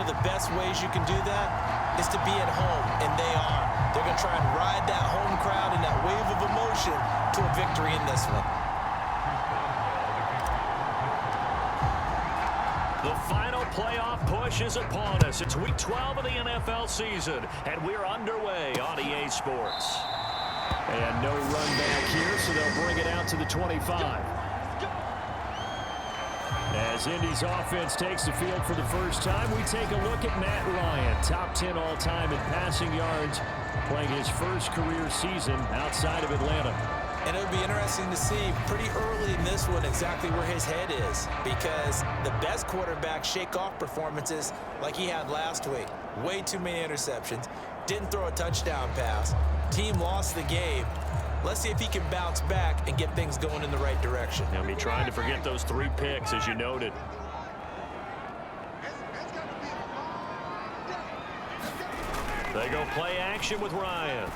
one of the best ways you can do that is to be at home, and they are. They're going to try and ride that home crowd and that wave of emotion to a victory in this one. The final playoff push is upon us. It's week 12 of the NFL season, and we're underway on EA Sports. And no run back here, so they'll bring it out to the 25. As Indy's offense takes the field for the first time, we take a look at Matt Ryan, top 10 all-time in passing yards, playing his first career season outside of Atlanta. And it would be interesting to see pretty early in this one exactly where his head is, because the best quarterbacks shake off performances like he had last week. Way too many interceptions, didn't throw a touchdown pass, team lost the game. Let's see if he can bounce back and get things going in the right direction. Now, me trying to forget those 3 picks, as you noted. They go play action with Ryan.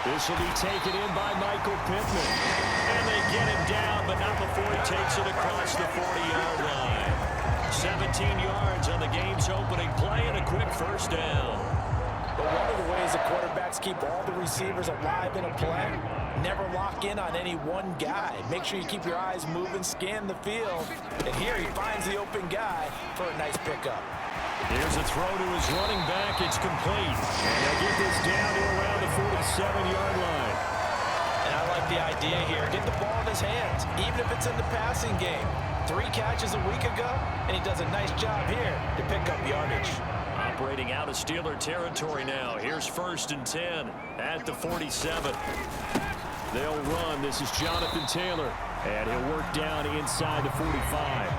This will be taken in by Michael Pittman. And they get him down, but not before he takes it across the 40-yard line. 17 yards on the game's opening play and a quick first down. But one of the ways the quarterbacks keep all the receivers alive in a play, never lock in on any one guy. Make sure you keep your eyes moving, scan the field. And here he finds the open guy for a nice pickup. Here's a throw to his running back. It's complete. And they'll get this down to around the 47-yard line. And I like the idea here. Get the ball in his hands, even if it's in the passing game. 3 catches a week ago, and he does a nice job here to pick up yardage. Operating out of Steeler territory now. Here's 1st and 10 at the 47. They'll run. This is Jonathan Taylor. And he'll work down inside the 45.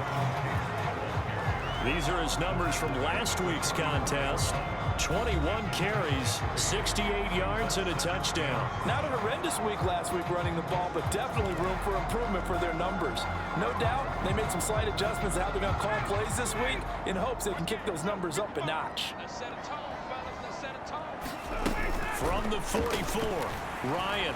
These are his numbers from last week's contest. 21 carries, 68 yards, and a touchdown. Not a horrendous week last week running the ball, but definitely room for improvement for their numbers. No doubt they made some slight adjustments to how they're going to call plays this week in hopes they can kick those numbers up a notch. From the 44, Ryan.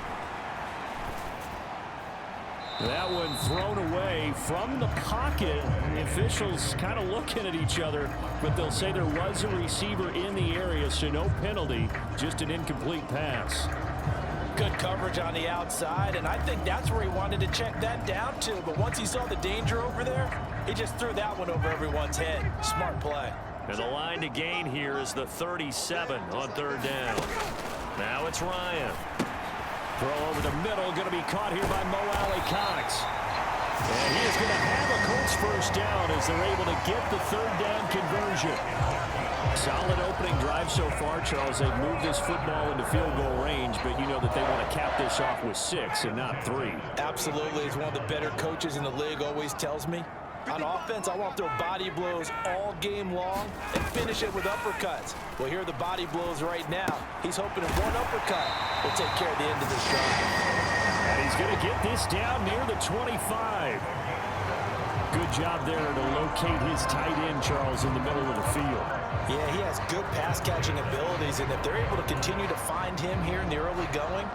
That one thrown away from the pocket. The officials kind of looking at each other, but they'll say there was a receiver in the area, so no penalty, just an incomplete pass. Good coverage on the outside, and I think that's where he wanted to check that down to. But once he saw the danger over there, he just threw that one over everyone's head. Smart play. And the line to gain here is the 37 on 3rd down. Now it's Ryan. Throw over the middle, going to be caught here by Mo Alley-Cox. And he is going to have a Colts first down as they're able to get the 3rd down conversion. Solid opening drive so far, Charles. They've moved this football into field goal range, but you know that they want to cap this off with 6 and not 3. Absolutely. As one of the better coaches in the league always tells me, on offense, I want to throw body blows all game long and finish it with uppercuts. Well, here are the body blows right now. He's hoping that one uppercut will take care of the end of this drive. And he's going to get this down near the 25. Good job there to locate his tight end, Charles, in the middle of the field. Yeah, he has good pass-catching abilities, and if they're able to continue to find him here in the early going,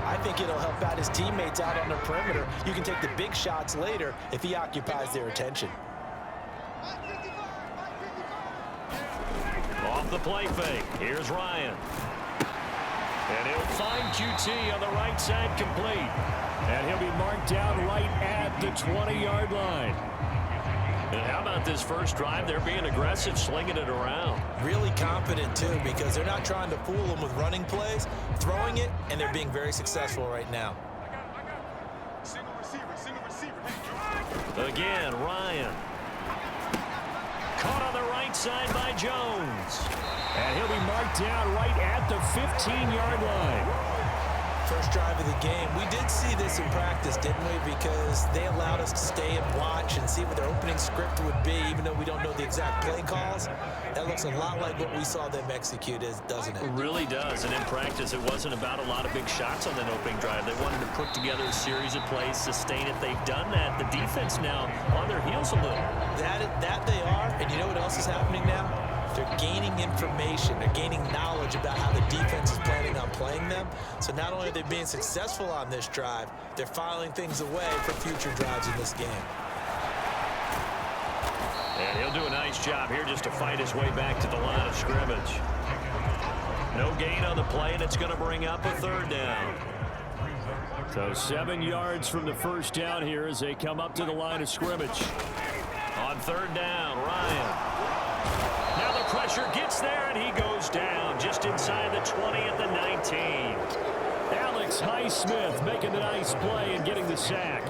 I think it'll help out his teammates out on the perimeter. You can take the big shots later if he occupies their attention. Off the play fake, here's Ryan. And he'll find QT on the right side complete. And he'll be marked down right at the 20-yard line. And how about this first drive? They're being aggressive, slinging it around. Really confident, too, because they're not trying to fool them with running plays, throwing it, and they're being very successful right now. Again, Ryan. Caught on the right side by Jones. And he'll be marked down right at the 15-yard line. First drive of the game. We did see this in practice, didn't we? Because they allowed us to stay and watch and see what their opening script would be, even though we don't know the exact play calls. That looks a lot like what we saw them execute, doesn't it? It really does. And in practice, it wasn't about a lot of big shots on that opening drive. They wanted to put together a series of plays, sustain it. They've done that. The defense now on their heels a little. That they are. And you know what else is happening now? They're gaining information. They're gaining knowledge about how the defense is planning on playing them. So not only are they being successful on this drive, they're filing things away for future drives in this game. And he'll do a nice job here just to fight his way back to the line of scrimmage. No gain on the play, and it's going to bring up a third down. So 7 yards from the first down here as they come up to the line of scrimmage. On third down, Ryan. Now the pressure gets there, and he goes down just inside the 20 at the 19. Alex Highsmith making the nice play and getting the sack.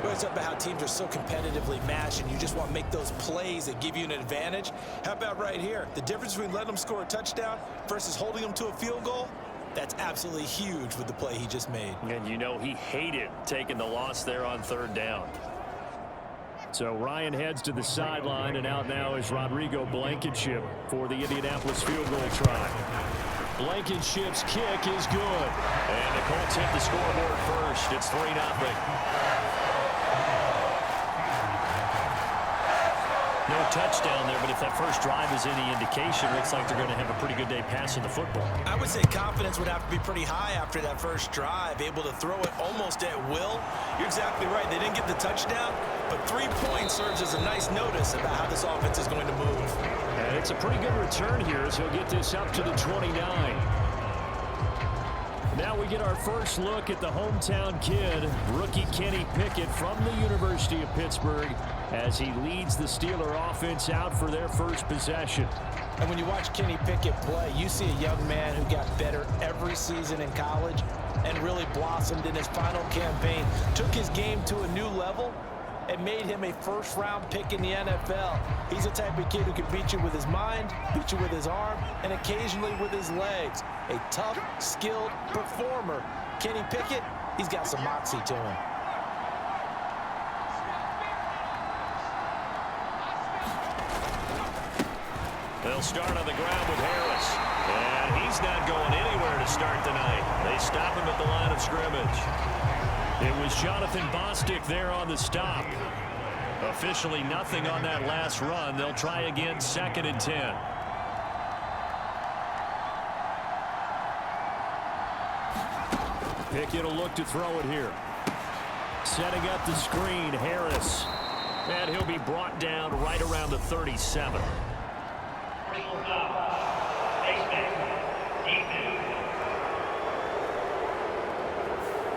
Well, it's about how teams are so competitively matched, and you just want to make those plays that give you an advantage. How about right here? The difference between letting them score a touchdown versus holding them to a field goal, that's absolutely huge with the play he just made. And you know he hated taking the loss there on third down. So Ryan heads to the sideline, and out now is Rodrigo Blankenship for the Indianapolis field goal try. Blankenship's kick is good. And the Colts hit the scoreboard first. It's 3-0. No touchdown there, but if that first drive is any indication, looks like they're going to have a pretty good day passing the football. I would say confidence would have to be pretty high after that first drive, able to throw it almost at will. You're exactly right. They didn't get the touchdown, but 3 points serves as a nice notice about how this offense is going to move. And it's a pretty good return here as he'll get this up to the 29. Now we get our first look at the hometown kid, rookie Kenny Pickett from the University of Pittsburgh, as he leads the Steeler offense out for their first possession. And when you watch Kenny Pickett play, you see a young man who got better every season in college and really blossomed in his final campaign, took his game to a new level, and made him a first-round pick in the NFL. He's the type of kid who can beat you with his mind, beat you with his arm, and occasionally with his legs. A tough, skilled performer. Kenny Pickett, he's got some moxie to him. They'll start on the ground with Harris. And he's not going anywhere to start the night. They stop him at the line of scrimmage. It was Jonathan Bostic there on the stop. Officially nothing on that last run. They'll try again, 2nd and 10. Pickett will look to throw it here. Setting up the screen, Harris. And he'll be brought down right around the 37.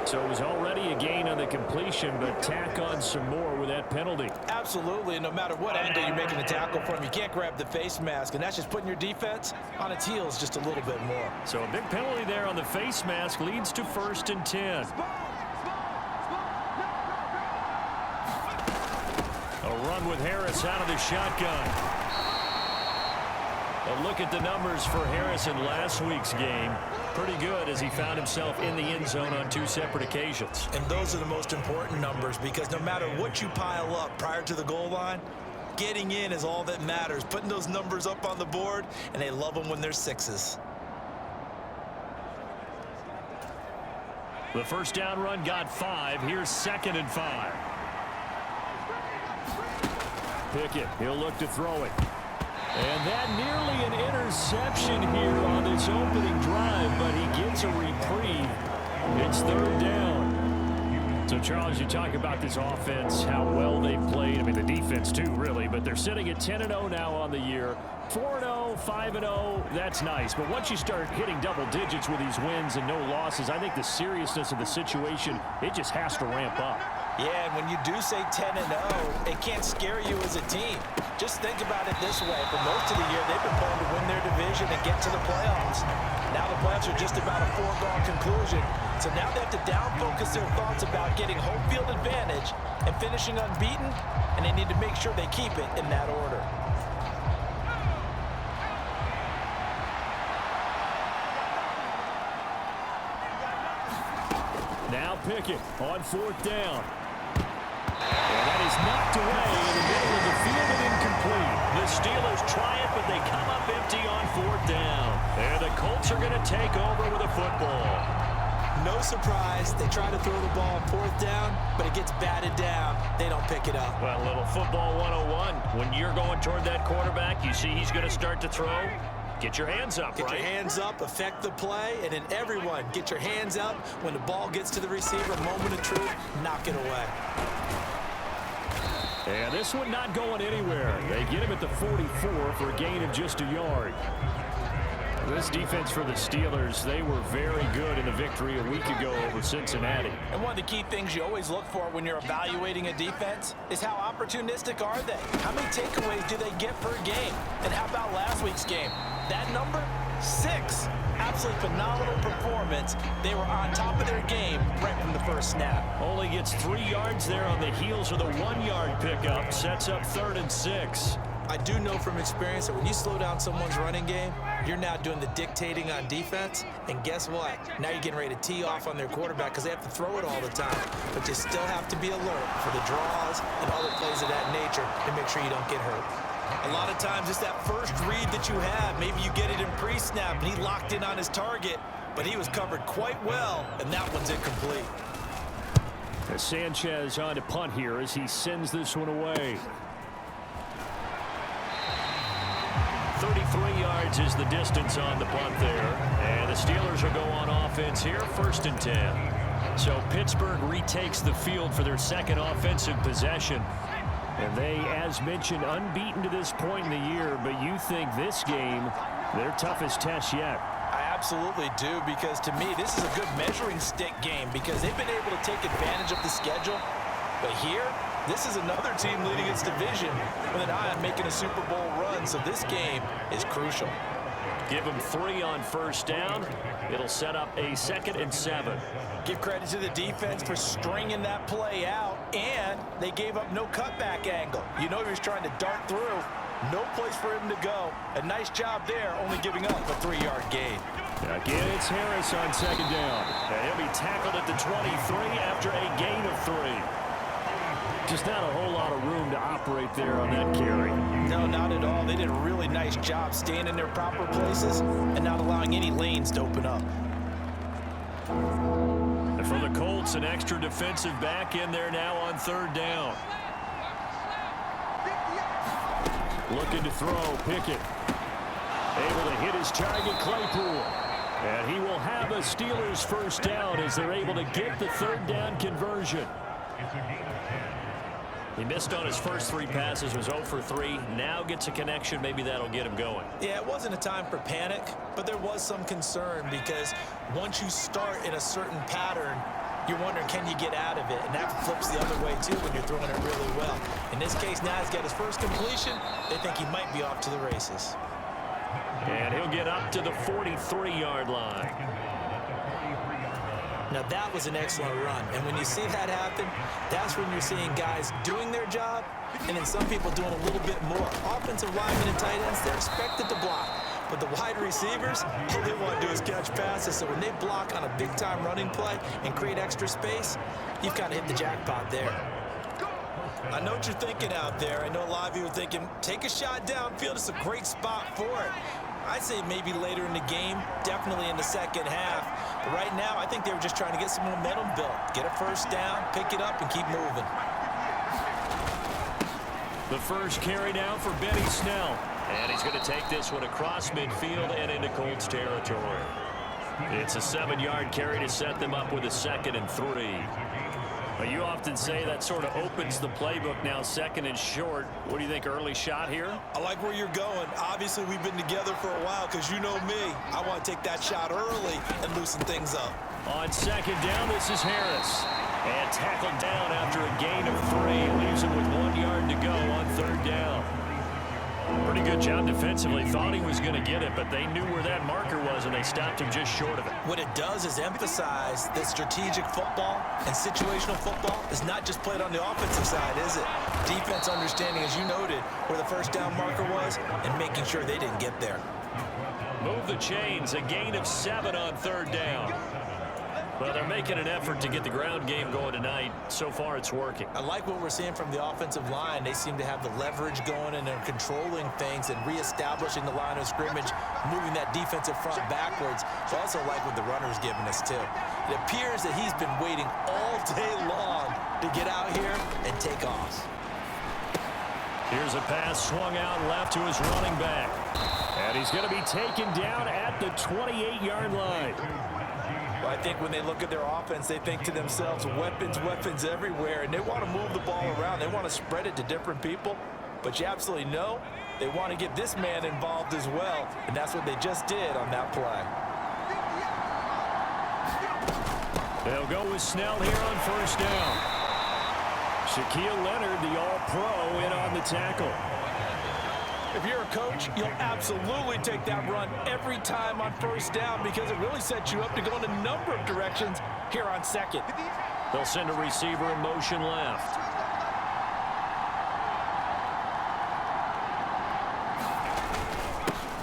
So it was already a gain on the completion, but tack on some more with that penalty. Absolutely, and no matter what angle you're making the tackle from, you can't grab the face mask, and that's just putting your defense on its heels just a little bit more. So a big penalty there on the face mask leads to 1st and 10. A run with Harris out of the shotgun. A look at the numbers for Harris in last week's game. Pretty good as he found himself in the end zone on 2 separate occasions. And those are the most important numbers, because no matter what you pile up prior to the goal line, getting in is all that matters. Putting those numbers up on the board, and they love them when they're 6s. The first down run got 5. Here's 2nd and 5. Pickett, he'll look to throw it. And that nearly an interception here on this opening drive, but he gets a reprieve. It's 3rd down. So, Charles, you talk about this offense, how well they've played. I mean, the defense, too, really. But they're sitting at 10-0 now on the year. 4-0, 5-0, that's nice. But once you start hitting double digits with these wins and no losses, I think the seriousness of the situation, it just has to ramp up. Yeah, and when you do say 10-0, it can't scare you as a team. Just think about it this way. For most of the year, they've been playing to win their division and get to the playoffs. Now the playoffs are just about a foregone conclusion. So now they have to down-focus their thoughts about getting home field advantage and finishing unbeaten, and they need to make sure they keep it in that order. Now Pickett on 4th down. And that is knocked away in the middle of the field and incomplete. The Steelers try it, but they come up empty on 4th down. And the Colts are going to take over with a football. No surprise, they try to throw the ball on 4th down, but it gets batted down. They don't pick it up. Well, a little football 101. When you're going toward that quarterback, you see he's going to start to throw. Get your hands up, Get your hands up, affect the play, and then everyone get your hands up. When the ball gets to the receiver, moment of truth, knock it away. And this one not going anywhere. They get him at the 44 for a gain of just a yard. This defense for the Steelers, they were very good in the victory a week ago over Cincinnati. And one of the key things you always look for when you're evaluating a defense is how opportunistic are they? How many takeaways do they get per game? And how about last week's game? That number, 6. Absolutely phenomenal performance. They were on top of their game right from the first snap. Only gets 3 yards there on the heels of the 1-yard pickup. Sets up 3rd and 6. I do know from experience that when you slow down someone's running game, you're now doing the dictating on defense. And guess what? Now you're getting ready to tee off on their quarterback because they have to throw it all the time. But you still have to be alert for the draws and other plays of that nature to make sure you don't get hurt. A lot of times it's that first read that you have. Maybe you get it in pre-snap and he locked in on his target, but he was covered quite well, and that one's incomplete. As Sanchez on to punt here as he sends this one away. 33 yards is the distance on the punt there. And the Steelers will go on offense here, 1st and 10. So Pittsburgh retakes the field for their second offensive possession. And they, as mentioned, unbeaten to this point in the year. But you think this game, their toughest test yet? I absolutely do, because to me, this is a good measuring stick game because they've been able to take advantage of the schedule. But here, this is another team leading its division with an eye on making a Super Bowl run, so this game is crucial. Give them 3 on 1st down. It'll set up a 2nd and 7. Give credit to the defense for stringing that play out, and they gave up no cutback angle. You know he was trying to dart through. No place for him to go. A nice job there, only giving up a 3-yard gain. Again, it's Harris on 2nd down. And he'll be tackled at the 23 after a gain of 3. Just not a whole lot of room to operate there on that carry. No, not at all. They did a really nice job staying in their proper places and not allowing any lanes to open up. And for the Colts, an extra defensive back in there now on 3rd down. Looking to throw, Pickett. Able to hit his target, Claypool. And he will have a Steelers 1st down as they're able to get the 3rd down conversion. He missed on his first 3 passes, was 0 for 3. Now gets a connection. Maybe that'll get him going. Yeah, it wasn't a time for panic, but there was some concern because once you start in a certain pattern, you're wondering, can you get out of it? And that flips the other way, too, when you're throwing it really well. In this case, now he's got his first completion. They think he might be off to the races. And he'll get up to the 43-yard line. Now, that was an excellent run. And when you see that happen, that's when you're seeing guys doing their job and then some people doing a little bit more. Offensive linemen and tight ends, they're expected to block. But the wide receivers, all they want to do is catch passes. So when they block on a big-time running play and create extra space, you've kind of hit the jackpot there. I know what you're thinking out there. I know a lot of you are thinking, take a shot downfield. It's a great spot for it. I'd say maybe later in the game, definitely in the second half. But right now, I think they were just trying to get some momentum built. Get a 1st down, pick it up, and keep moving. The first carry down for Benny Snell. And he's going to take this one across midfield and into Colts territory. It's a 7-yard carry to set them up with a 2nd and 3. But you often say that sort of opens the playbook now, 2nd and short. What do you think, early shot here? I like where you're going. Obviously, we've been together for a while because you know me. I want to take that shot early and loosen things up. On 2nd down, this is Harris. And tackled down after a gain of 3. Leaves him with 1 yard to go on 3rd down. Pretty good job defensively. Thought he was going to get it, but they knew where that marker was, and they stopped him just short of it. What it does is emphasize that strategic football and situational football is not just played on the offensive side, is it? Defense understanding, as you noted, where the 1st down marker was and making sure they didn't get there. Move the chains. A gain of 7 on 3rd down. Well, they're making an effort to get the ground game going tonight. So far, it's working. I like what we're seeing from the offensive line. They seem to have the leverage going, and they're controlling things and reestablishing the line of scrimmage, moving that defensive front backwards. So I also like what the runner's giving us, too. It appears that he's been waiting all day long to get out here and take off. Here's a pass swung out left to his running back. And he's going to be taken down at the 28-yard line. Well, I think when they look at their offense, they think to themselves, weapons, weapons everywhere, and they want to move the ball around. They want to spread it to different people, but you absolutely know they want to get this man involved as well, and that's what they just did on that play. They'll go with Snell here on first down. Shaquille Leonard, the all-pro, in on the tackle. If you're a coach, you'll absolutely take that run every time on first down because it really sets you up to go in a number of directions here on second. They'll send a receiver in motion left.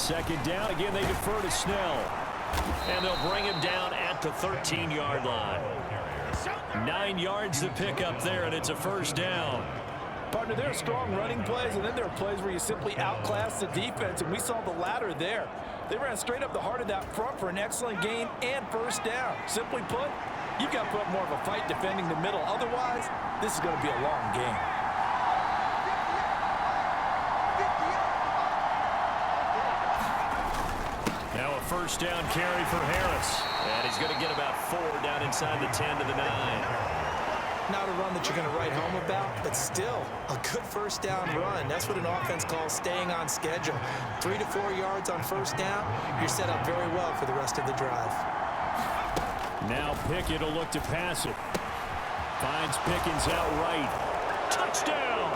Second down. Again, they defer to Snell. And they'll bring him down at the 13-yard line. 9 yards to pick up there, and it's a first down. Partner, there are strong running plays, and then there are plays where you simply outclass the defense, and we saw the latter there. They ran straight up the heart of that front for an excellent gain and first down. Simply put, you've got to put up more of a fight defending the middle. Otherwise, this is going to be a long game. Now a first down carry for Harris. And he's going to get about 4 down inside the 10 to the 9. Not a run that you're going to write home about, but still a good first down run. That's what an offense calls staying on schedule. 3 to 4 yards on first down, you're set up very well for the rest of the drive. Now Pickett will look to pass it. Finds Pickens out right. Touchdown!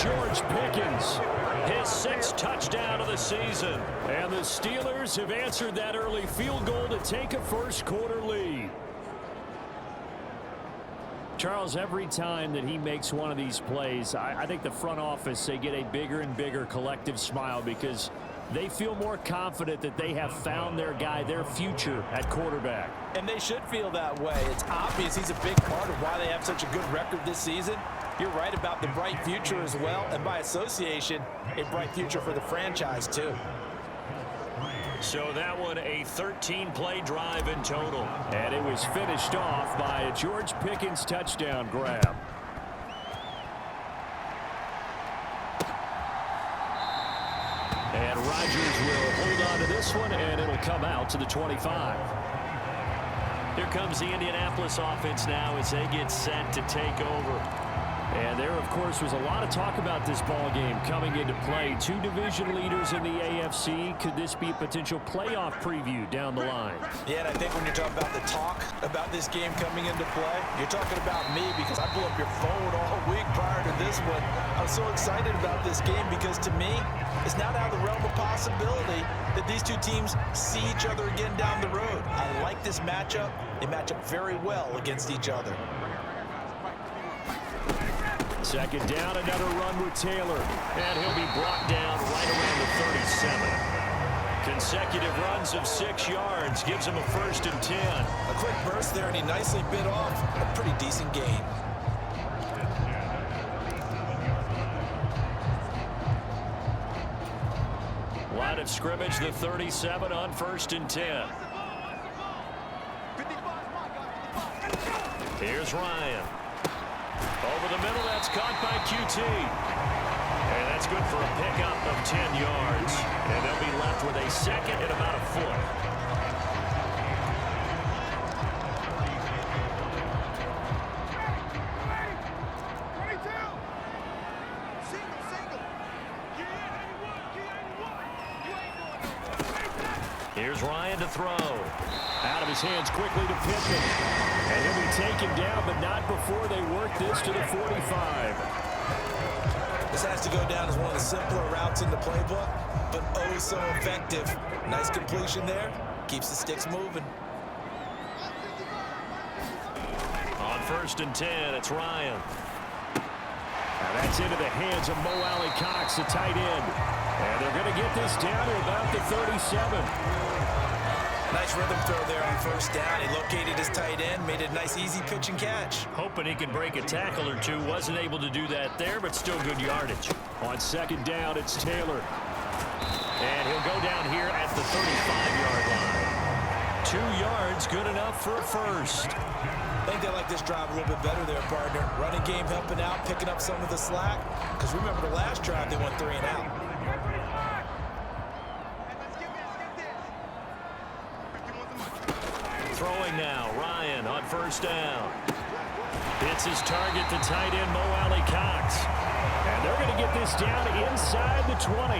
George Pickens, his 6th touchdown of the season. And the Steelers have answered that early field goal to take a first quarter lead. Charles, every time that he makes one of these plays, I think the front office, they get a bigger and bigger collective smile because they feel more confident that they have found their guy, their future at quarterback. And they should feel that way. It's obvious he's a big part of why they have such a good record this season. You're right about the bright future as well, and by association, a bright future for the franchise too. So that one a 13-play drive in total. And it was finished off by a George Pickens touchdown grab. And Rodgers will hold on to this one, and it'll come out to the 25. Here comes the Indianapolis offense now as they get set to take over. And there, of course, was a lot of talk about this ball game coming into play. 2 division leaders in the AFC. Could this be a potential playoff preview down the line? Yeah, and I think when you're talking about the talk about this game coming into play, you're talking about me because I blew up your phone all week prior to this one. I'm so excited about this game because to me, it's not out of the realm of possibility that these two teams see each other again down the road. I like this matchup. They match up very well against each other. Second down, another run with Taylor. And he'll be brought down right around the 37. Consecutive runs of 6 yards gives him a 1st and 10. A quick burst there, and he nicely bit off a pretty decent gain. Line of scrimmage, the 37 on 1st and 10. Here's Ryan. Over the middle, that's caught by QT. And that's good for a pickup of 10 yards. And they'll be left with a 2nd and about a foot. Here's Ryan to throw. Out of his hands quickly to Pittman. And he'll be taken down, but not before they work this to the 45. This has to go down as one of the simpler routes in the playbook, but oh so effective. Nice completion there. Keeps the sticks moving. On 1st and 10, it's Ryan. Now that's into the hands of Mo Alley Cox, the tight end. And they're going to get this down to about the 37. Nice rhythm throw there on 1st down. He located his tight end, made a nice easy pitch and catch. Hoping he can break a tackle or two. Wasn't able to do that there, but still good yardage. On 2nd down, it's Taylor. And he'll go down here at the 35-yard line. 2 yards, good enough for a 1st. I think they like this drive a little bit better there, partner. Running game helping out, picking up some of the slack. Because remember the last drive, they went 3 and out. Throwing now, Ryan on first down. Hits his target to tight end Mo Alley Cox. And they're going to get this down inside the 20.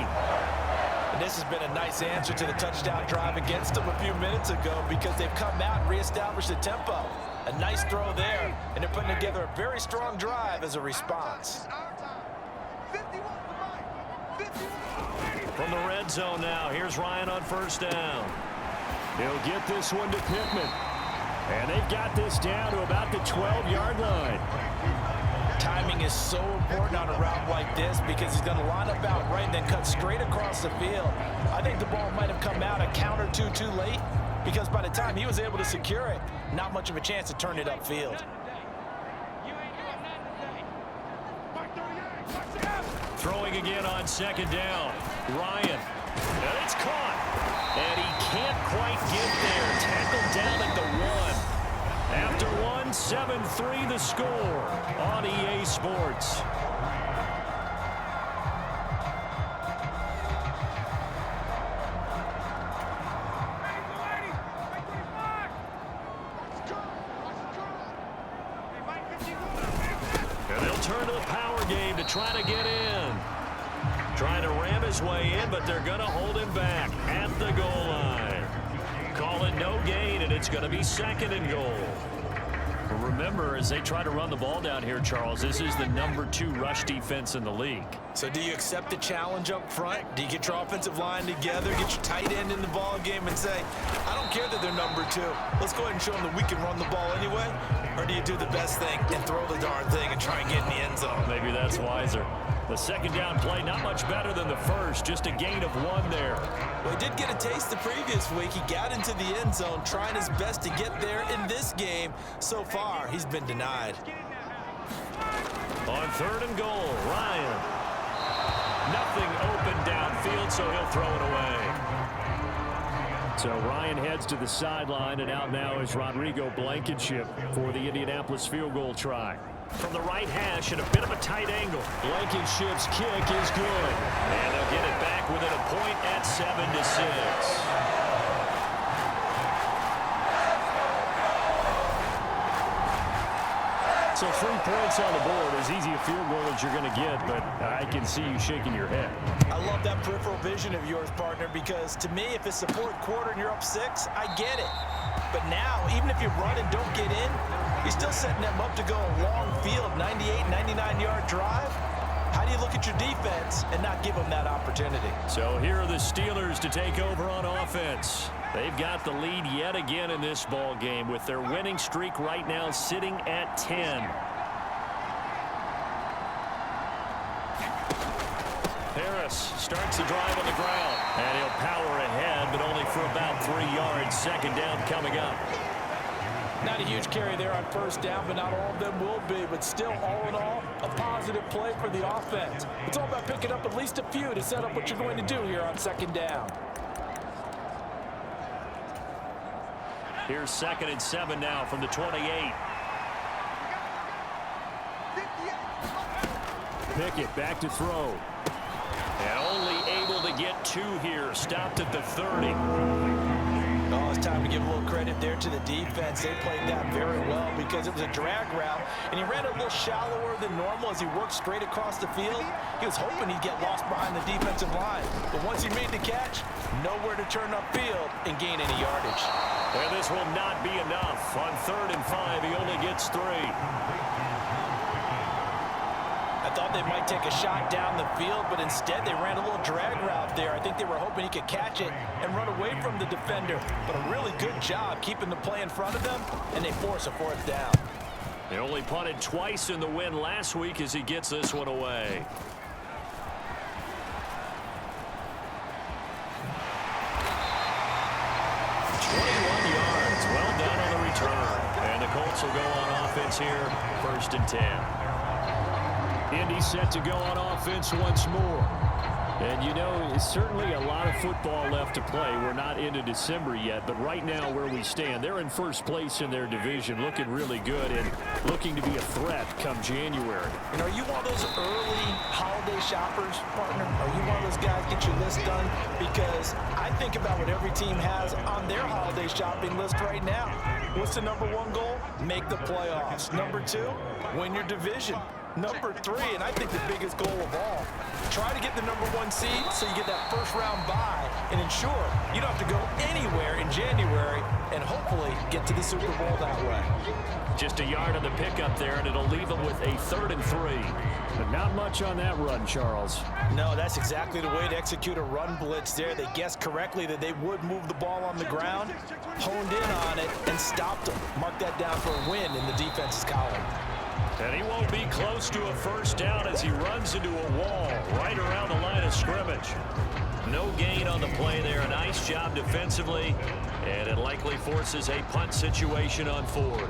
And this has been a nice answer to the touchdown drive against them a few minutes ago because they've come out and reestablished the tempo. A nice throw there, and they're putting together a very strong drive as a response. From the red zone now, here's Ryan on first down. He'll get this one to Pittman. And they've got this down to about the 12-yard line. Timing is so important on a route like this because he's going to line up out right and then cut straight across the field. I think the ball might have come out a count or two too late because by the time he was able to secure it, not much of a chance to turn it upfield. Throwing again on second down. Ryan. And it's caught. And he can't quite get there. Tackled down at the 1. After 1, 7-3 the score on EA Sports. And they'll turn to the power game to try to get in. Trying to ram his way in, but they're going to hold him back at the goal line. Call it no gain, and it's going to be second and goal. Remember, as they try to run the ball down here, Charles, this is the #2 rush defense in the league. So do you accept the challenge up front? Do you get your offensive line together, get your tight end in the ball game and say, I don't care that they're #2. Let's go ahead and show them that we can run the ball anyway? Or do you do the best thing and throw the darn thing and try and get in the end zone? Maybe that's wiser. The second down play, not much better than the first, just a gain of 1 there. Well, he did get a taste the previous week. He got into the end zone, trying his best to get there in this game. So far, he's been denied. On third and goal, Ryan. Nothing open downfield, so he'll throw it away. So Ryan heads to the sideline, and out now is Rodrigo Blankenship for the Indianapolis field goal try. From the right hash at a bit of a tight angle. Blankenship's kick is good. And they'll get it back within a point at 7-6. So 3 points on the board, as easy a field goal as you're going to get, but I can see you shaking your head. I love that peripheral vision of yours, partner, because to me, if it's the fourth quarter and you're up 6, I get it. But now, even if you run and don't get in, you're still setting them up to go a long field, 98, 99-yard drive. How do you look at your defense and not give them that opportunity? So here are the Steelers to take over on offense. They've got the lead yet again in this ball game with their winning streak right now sitting at 10. Harris starts the drive on the ground, and he'll power ahead, but only for about 3 yards. Second down coming up. Not a huge carry there on first down, but not all of them will be. But still, all in all, a positive play for the offense. It's all about picking up at least a few to set up what you're going to do here on second down. Here's 2nd and 7 now from the 28. Pickett back to throw. And only able to get 2 here. Stopped at the 30. Oh, it's time to give a little credit there to the defense. They played that very well because it was a drag route, and he ran a little shallower than normal as he worked straight across the field. He was hoping he'd get lost behind the defensive line, but once he made the catch, nowhere to turn upfield and gain any yardage. And this will not be enough. On 3rd and 5, he only gets 3. I thought they might take a shot down the field, but instead they ran a little drag route there. I think they were hoping he could catch it and run away from the defender. But a really good job keeping the play in front of them, and they force a 4th down. They only punted twice in the win last week as he gets this one away. Well done on the return. And the Colts will go on offense here, 1st and 10. Indy set to go on offense once more. And, you know, certainly a lot of football left to play. We're not into December yet, but right now where we stand, they're in first place in their division, looking really good and looking to be a threat come January. And are you one of those early holiday shoppers, partner? Are you one of those guys get your list done? Because I think about what every team has on their holiday shopping list right now. What's the number one goal? Make the playoffs. Number two, win your division. Number three, and I think the biggest goal of all, try to get the number one seed so you get that first round bye and ensure you don't have to go anywhere in January and hopefully get to the Super Bowl that way. Just a yard on the pickup there, and it'll leave them with a 3rd and 3. But not much on that run, Charles. No, that's exactly the way to execute a run blitz there. They guessed correctly that they would move the ball on the ground, honed in on it, and stopped them. Mark that down for a win in the defense's column. And he won't be close to a first down as he runs into a wall right around the line of scrimmage. No gain on the play there. A nice job defensively, and it likely forces a punt situation on 4th.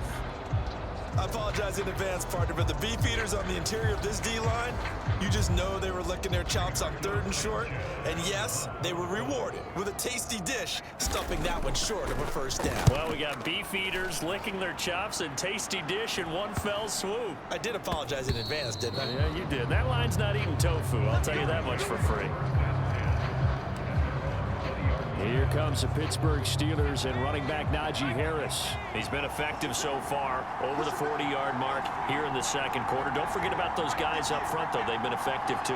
I apologize in advance, partner, but the beef eaters on the interior of this D-line, you just know they were licking their chops on 3rd and short. And yes, they were rewarded with a tasty dish, stuffing that one short of a first down. Well, we got beef eaters licking their chops and tasty dish in one fell swoop. I did apologize in advance, didn't I? Yeah, you did. That line's not eating tofu. I'll tell you that much for free. Here comes the Pittsburgh Steelers and running back Najee Harris. He's been effective so far, over the 40-yard mark here in the second quarter. Don't forget about those guys up front, though. They've been effective, too.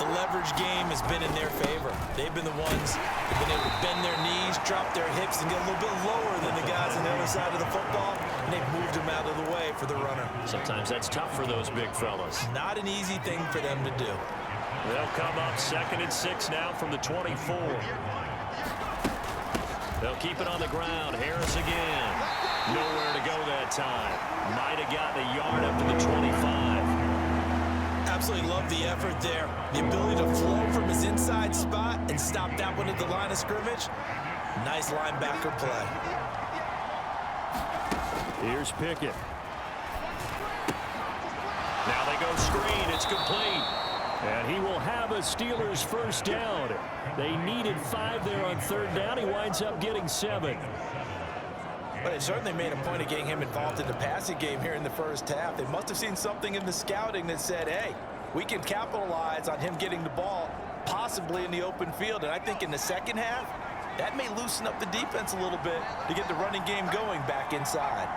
The leverage game has been in their favor. They've been the ones who've been able to bend their knees, drop their hips, and get a little bit lower than the guys on the other side of the football, and they've moved them out of the way for the runner. Sometimes that's tough for those big fellas. Not an easy thing for them to do. They'll come up 2nd and 6 now from the 24. They'll keep it on the ground. Harris again. Nowhere to go that time. Might have gotten a yard up to the 25. Absolutely love the effort there. The ability to flow from his inside spot and stop that one at the line of scrimmage. Nice linebacker play. Here's Pickett. Now they go screen. It's complete. And he will have a Steelers first down. They needed 5 there on 3rd down. He winds up getting 7. But they certainly made a point of getting him involved in the passing game here in the first half. They must have seen something in the scouting that said, hey, we can capitalize on him getting the ball possibly in the open field. And I think in the second half, that may loosen up the defense a little bit to get the running game going back inside.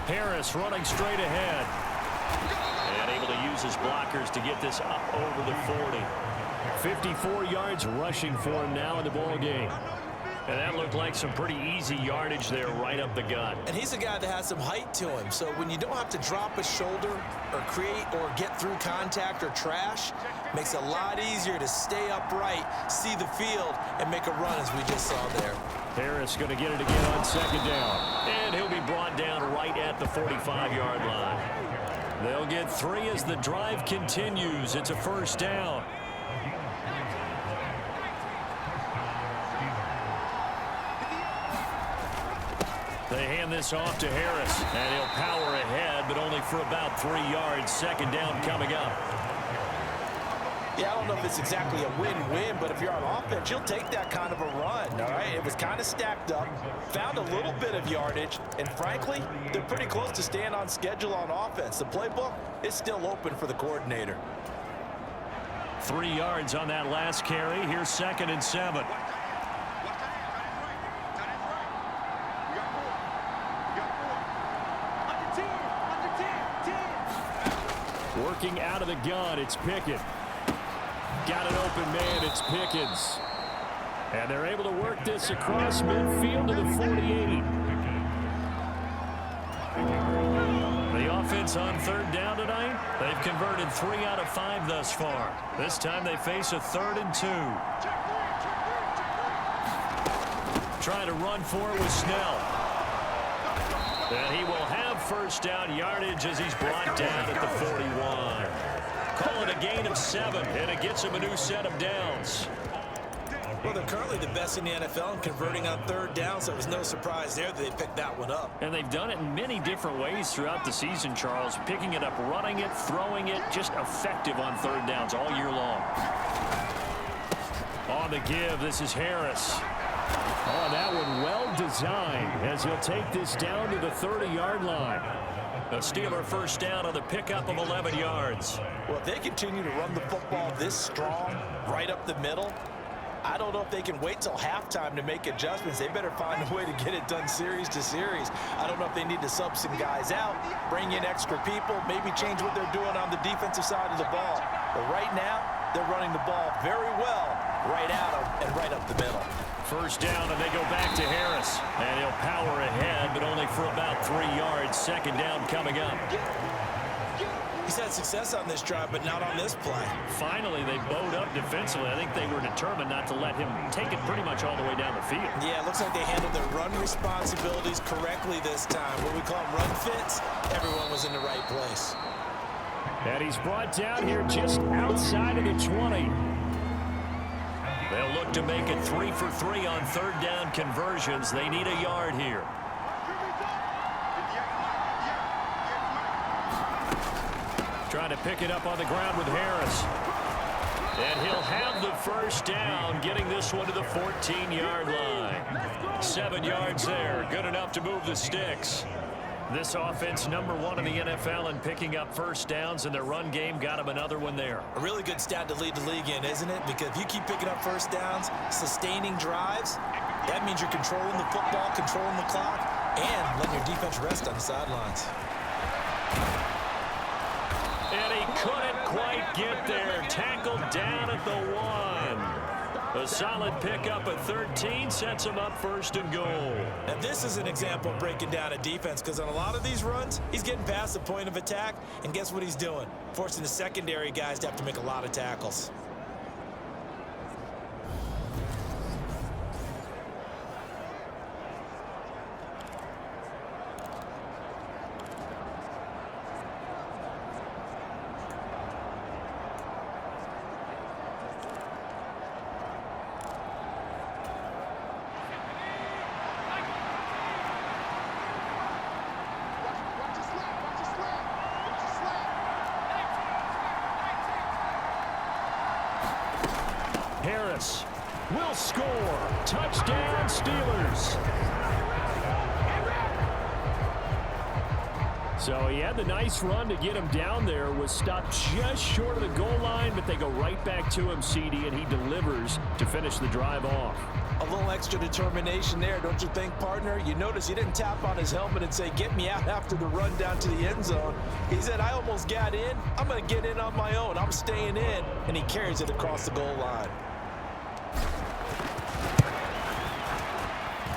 Harris running straight ahead. And able to use his blockers to get this up over the 40. 54 yards rushing for him now in the ball game. And that looked like some pretty easy yardage there right up the gut. And he's a guy that has some height to him. So when you don't have to drop a shoulder or create or get through contact or trash, makes it a lot easier to stay upright, see the field, and make a run as we just saw there. Harris going to get it again on 2nd down. And he'll be brought down right at the 45-yard line. They'll get 3 as the drive continues. It's a first down. They hand this off to Harris, and he'll power ahead, but only for about 3 yards. 2nd down coming up. Yeah, I don't know if it's exactly a win-win, but if you're on offense, you'll take that kind of a run, all right? It was kind of stacked up, found a little bit of yardage, and frankly, they're pretty close to staying on schedule on offense. The playbook is still open for the coordinator. 3 yards on that last carry. Here's 2nd and 7. Working out of the gun, it's Pickett. Got an open man, it's Pickens. And they're able to work this across midfield to the 48. The offense on 3rd down tonight, they've converted 3 out of 5 thus far. This time they face a 3rd and 2. Trying to run for it with Snell. And he will have first down yardage as he's brought down at the 41. Call it a gain of 7, and it gets him a new set of downs. Well, they're currently the best in the NFL in converting on third down, so it was no surprise there that they picked that one up. And they've done it in many different ways throughout the season, Charles. Picking it up, running it, throwing it, just effective on third downs all year long. On the give, this is Harris. Oh, that one well designed as he'll take this down to the 30-yard line. A Steeler first down on the pickup of 11 yards. Well, if they continue to run the football this strong, right up the middle, I don't know if they can wait till halftime to make adjustments. They better find a way to get it done series to series. I don't know if they need to sub some guys out, bring in extra people, maybe change what they're doing on the defensive side of the ball. But right now, they're running the ball very well right at them and right up the middle. First down, and they go back to Harris. And he'll power ahead, but only for about 3 yards. Second down coming up. He's had success on this drive, but not on this play. Finally, they bowed up defensively. I think they were determined not to let him take it pretty much all the way down the field. Yeah, it looks like they handled their run responsibilities correctly this time. What we call them run fits, everyone was in the right place. And he's brought down here just outside of the 20. They'll look to make it 3 for 3 on third down conversions. They need a yard here. Trying to pick it up on the ground with Harris. And he'll have the first down, getting this one to the 14-yard line. 7 yards there, good enough to move the sticks. This offense #1 in the NFL in picking up first downs, and their run game got them another one there. A really good stat to lead the league in, isn't it? Because if you keep picking up first downs, sustaining drives, that means you're controlling the football, controlling the clock, and letting your defense rest on the sidelines. And he couldn't quite get there. Tackled down at the 1. A solid pickup at 13 sets him up first and goal. And this is an example of breaking down a defense, because on a lot of these runs, he's getting past the point of attack, and guess what he's doing? Forcing the secondary guys to have to make a lot of tackles. Harris will score. Touchdown, Steelers. So he had the nice run to get him down there, was stopped just short of the goal line, but they go right back to him, CD, and he delivers to finish the drive off. A little extra determination there, don't you think, partner? You notice he didn't tap on his helmet and say, get me out after the run down to the end zone. He said, I almost got in. I'm going to get in on my own. I'm staying in. And he carries it across the goal line.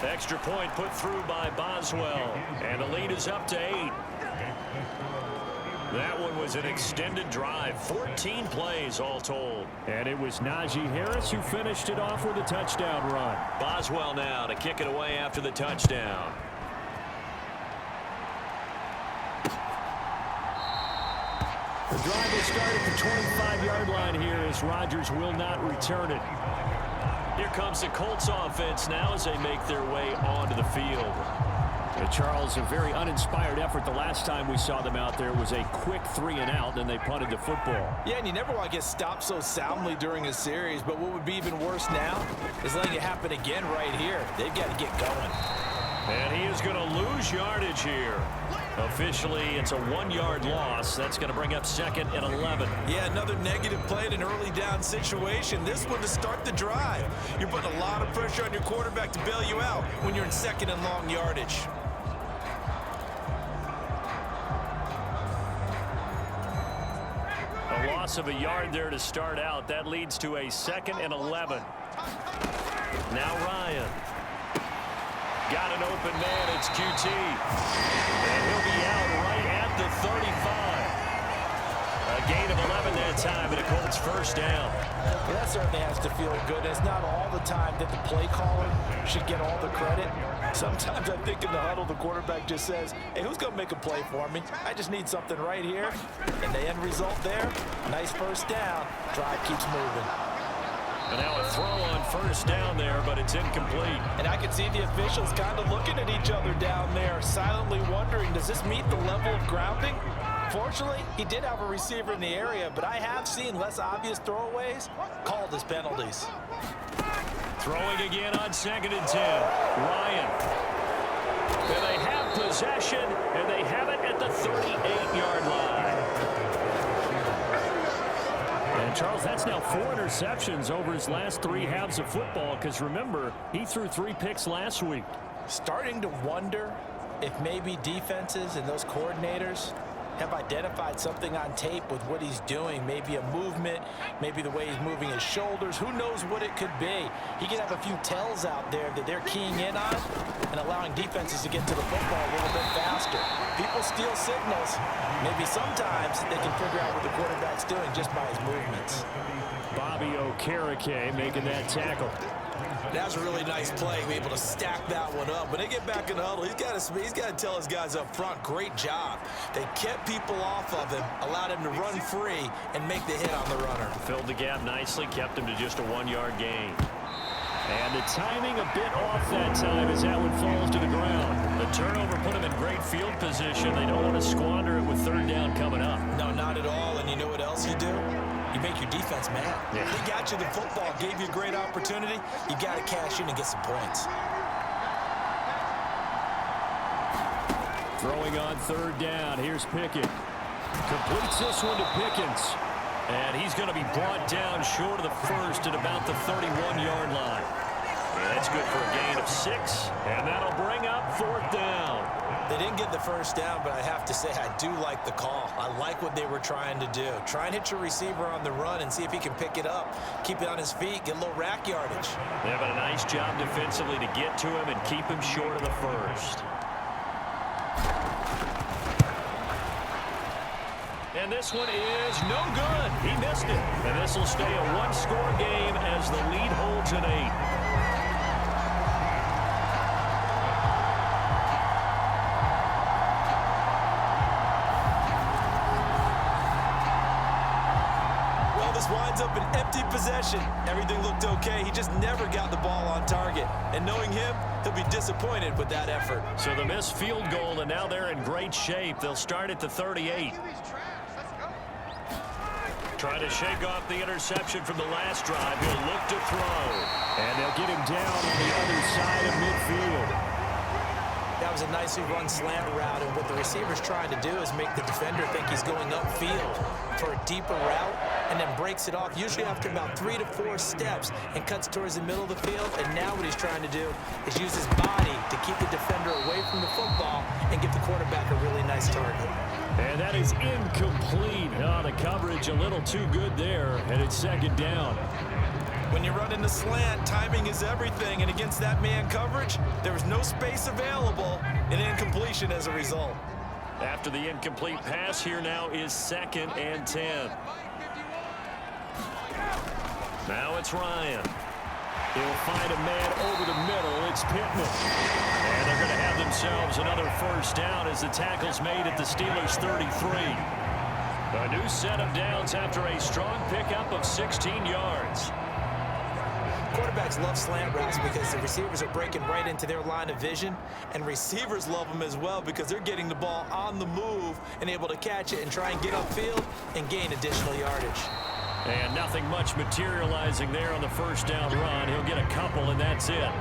Extra point put through by Boswell, and the lead is up to 8. That one was an extended drive, 14 plays all told. And it was Najee Harris who finished it off with a touchdown run. Boswell now to kick it away after the touchdown. The drive will start at the 25-yard line here as Rodgers will not return it. Here comes the Colts offense now as they make their way onto the field. Charles, a very uninspired effort. The last time we saw them out there was a quick 3-and-out, and they punted the football. Yeah, and you never want to get stopped so soundly during a series, but what would be even worse now is letting it happen again right here. They've got to get going. And he is going to lose yardage here. Officially, it's a 1-yard loss. That's going to bring up 2nd and 11. Yeah, another negative play in an early down situation. This one to start the drive. You're putting a lot of pressure on your quarterback to bail you out when you're in 2nd and long yardage. A loss of a yard there to start out. That leads to a 2nd and 11. Now Ryan. Got an open man. It's QT. And he'll be out right at the 35. A gain of 11 that time, and a Colts first down. Well, that certainly has to feel good. It's not all the time that the play caller should get all the credit. Sometimes I think in the huddle, the quarterback just says, hey, who's going to make a play for me? I just need something right here. And the end result there, nice first down. Drive keeps moving. And now a throw on first down there, but it's incomplete. And I can see the officials kind of looking at each other down there, silently wondering, does this meet the level of grounding? Fortunately, he did have a receiver in the area, but I have seen less obvious throwaways called as penalties. Throwing again on 2nd and 10. Ryan. And they have possession, and they have it at the 38-yard line. And, Charles, that's now 4 interceptions over his last 3 halves of football, because, remember, he threw 3 picks last week. Starting to wonder if maybe defenses and those coordinators have identified something on tape with what he's doing. Maybe a movement, maybe the way he's moving his shoulders. Who knows what it could be? He could have a few tells out there that they're keying in on and allowing defenses to get to the football a little bit faster. People steal signals. Maybe sometimes they can figure out what the quarterback's doing just by his movements. Bobby Okereke making that tackle. That was a really nice play, be able to stack that one up. When they get back in the huddle, he's got to tell his guys up front, great job. They kept people off of him, allowed him to run free, and make the hit on the runner. Filled the gap nicely, kept him to just a 1-yard gain. And the timing a bit off that time as that one falls to the ground. The turnover put him in great field position. They don't want to squander it with 3rd down coming up. No, not at all. And you know what else you do? You make your defense mad. Yeah. They got you the football, gave you a great opportunity. You got to cash in and get some points. Throwing on 3rd down. Here's Pickett. Completes this one to Pickens. And he's going to be brought down short of the first at about the 31-yard line. And that's good for a gain of 6. And that'll bring up 4th down. They didn't get the first down, but I have to say I do like the call. I like what they were trying to do. Try and hit your receiver on the run and see if he can pick it up. Keep it on his feet, get a little rack yardage. They have a nice job defensively to get to him and keep him short of the first. And this one is no good. He missed it. And this will stay a 1-score game as the lead holds at 8. Winds up an empty possession. Everything looked okay. He just never got the ball on target. And knowing him, he'll be disappointed with that effort. So the missed field goal, and now they're in great shape. They'll start at the 38. Trying to shake off the interception from the last drive. He'll look to throw. And they'll get him down on the other side of midfield. That was a nicely run slant route, and what the receiver's trying to do is make the defender think he's going upfield for a deeper route, and then breaks it off, usually after about 3 to 4 steps, and cuts towards the middle of the field. And now what he's trying to do is use his body to keep the defender away from the football and give the quarterback a really nice target. And that is incomplete. Oh, the coverage a little too good there, and it's 2nd down. When you're running the slant, timing is everything, and against that man coverage, there was no space available, and incompletion as a result. After the incomplete pass, here now is 2nd and 10. Now it's Ryan. He'll find a man over the middle. It's Pittman. And they're going to have themselves another 1st down as the tackle's made at the Steelers' 33. A new set of downs after a strong pickup of 16 yards. Quarterbacks love slant routes because the receivers are breaking right into their line of vision, and receivers love them as well because they're getting the ball on the move and able to catch it and try and get upfield and gain additional yardage. And nothing much materializing there on the 1st down run. He'll get a couple, and that's it.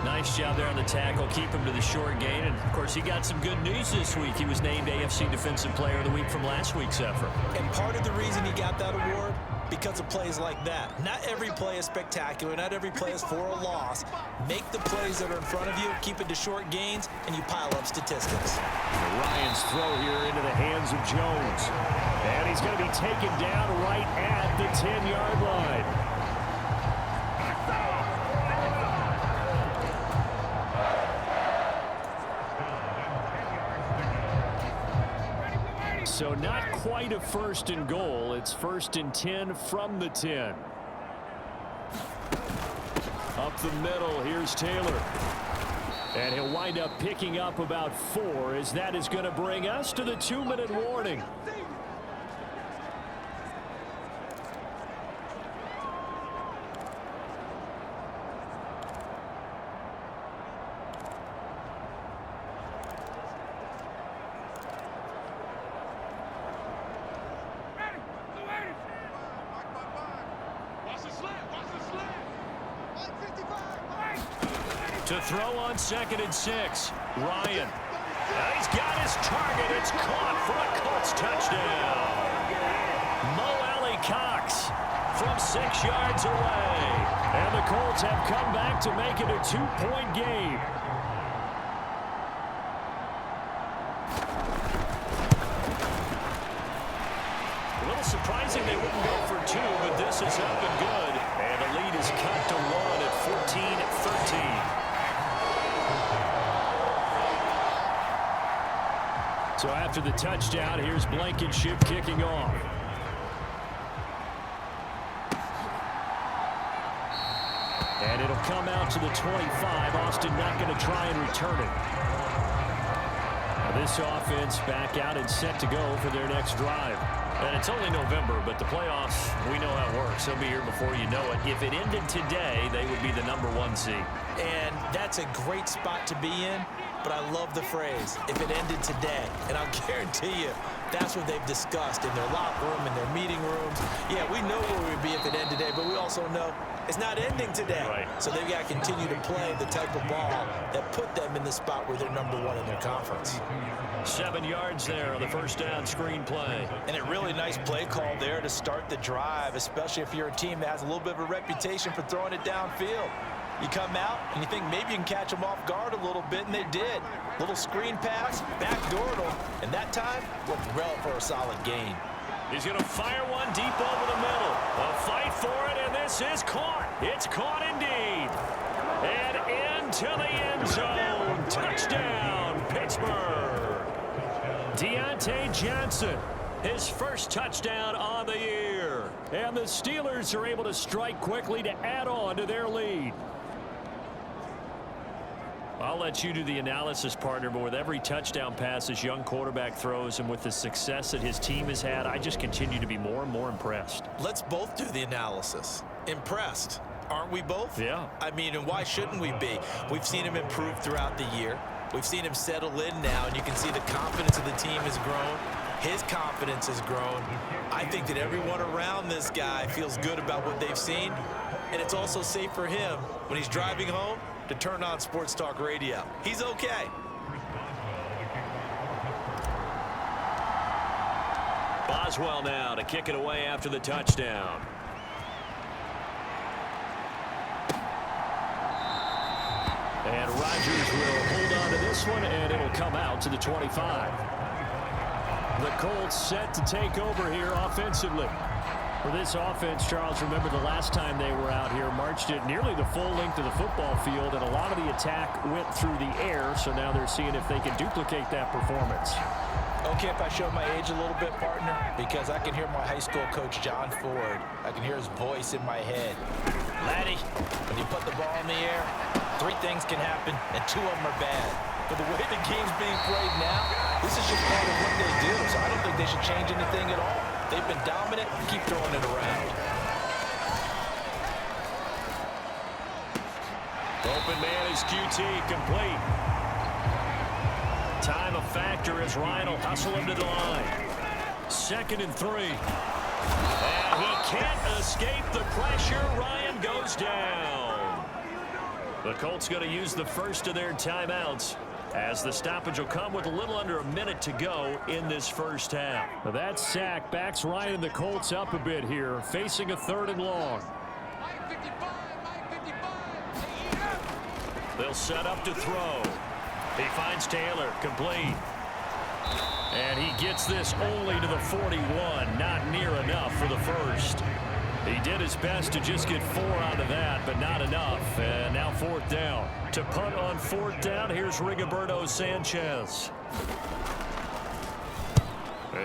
Nice job there on the tackle. Keep him to the short gain. And, of course, he got some good news this week. He was named AFC Defensive Player of the Week from last week's effort. And part of the reason he got that award, because of plays like that. Not every play is spectacular. Not every play is for a loss. Make the plays that are in front of you, keep it to short gains, and you pile up statistics. Ryan's throw here into the hands of Jones. And he's going to be taken down right at the 10-yard line. So not quite a 1st and goal. It's 1st and 10 from the 10. Up the middle, here's Taylor. And he'll wind up picking up about 4 as that is going to bring us to the 2-minute warning. To throw on 2nd and 6. Ryan. He's got his target. It's caught for a Colts touchdown. Mo Alley Cox from 6 yards away. And the Colts have come back to make it a 2-point game. A little surprising they wouldn't go for 2, but this is up and good. And the lead is cut to 1 at 14-13. So after the touchdown, here's Blankenship kicking off. And it'll come out to the 25. Austin not going to try and return it. Now this offense back out and set to go for their next drive. And it's only November, but the playoffs, we know how it works. They'll be here before you know it. If it ended today, they would be the #1 seed. And that's a great spot to be in, but I love the phrase, if it ended today. And I'll guarantee you, that's what they've discussed in their locker room, in their meeting rooms. Yeah, we know where we'd be if it ended today, but we also know it's not ending today. Right. So they've got to continue to play the type of ball that put them in the spot where they're #1 in their conference. 7 yards there on the first down screen play. And a really nice play call there to start the drive, especially if you're a team that has a little bit of a reputation for throwing it downfield. You come out and you think maybe you can catch them off guard a little bit, and they did. Little screen pass, backdoored them, and that time worked well for a solid gain. He's going to fire one deep over the middle. A fight for it, and this is caught. It's caught indeed. And into the end zone. Touchdown, Pittsburgh. Deontay Johnson, his first touchdown on the year. And the Steelers are able to strike quickly to add on to their lead. I'll let you do the analysis, partner, but with every touchdown pass this young quarterback throws and with the success that his team has had, I just continue to be more and more impressed. Let's both do the analysis. Impressed. Aren't we both? Yeah. I mean, and why shouldn't we be? We've seen him improve throughout the year. We've seen him settle in now, and you can see the confidence of the team has grown. His confidence has grown. I think that everyone around this guy feels good about what they've seen, and it's also safe for him when he's driving home to turn on Sports Talk Radio. He's okay. Boswell now to kick it away after the touchdown. And Rodgers will hold on to this one, and it'll come out to the 25. The Colts set to take over here offensively. For this offense, Charles, remember the last time they were out here, marched it nearly the full length of the football field, and a lot of the attack went through the air, so now they're seeing if they can duplicate that performance. Okay, if I show my age a little bit, partner, because I can hear my high school coach, John Ford. I can hear his voice in my head. Laddie, when you put the ball in the air, 3 things can happen, and 2 of them are bad. But the way the game's being played now, this is just part of what they do, so I don't think they should change anything at all. They've been dominant. Keep throwing it around. Open man is QT, complete. Time a factor as Ryan will hustle him to the line. 2nd and 3. And he can't escape the pressure. Ryan goes down. The Colts going to use the first of their timeouts, as the stoppage will come with a little under a minute to go in this first half. Now that sack backs Ryan and the Colts up a bit here, facing a 3rd and long. They'll set up to throw. He finds Taylor, complete. And he gets this only to the 41, not near enough for the first. He did his best to just get 4 out of that, but not enough. And now 4th down. To punt on 4th down, here's Rigoberto Sanchez.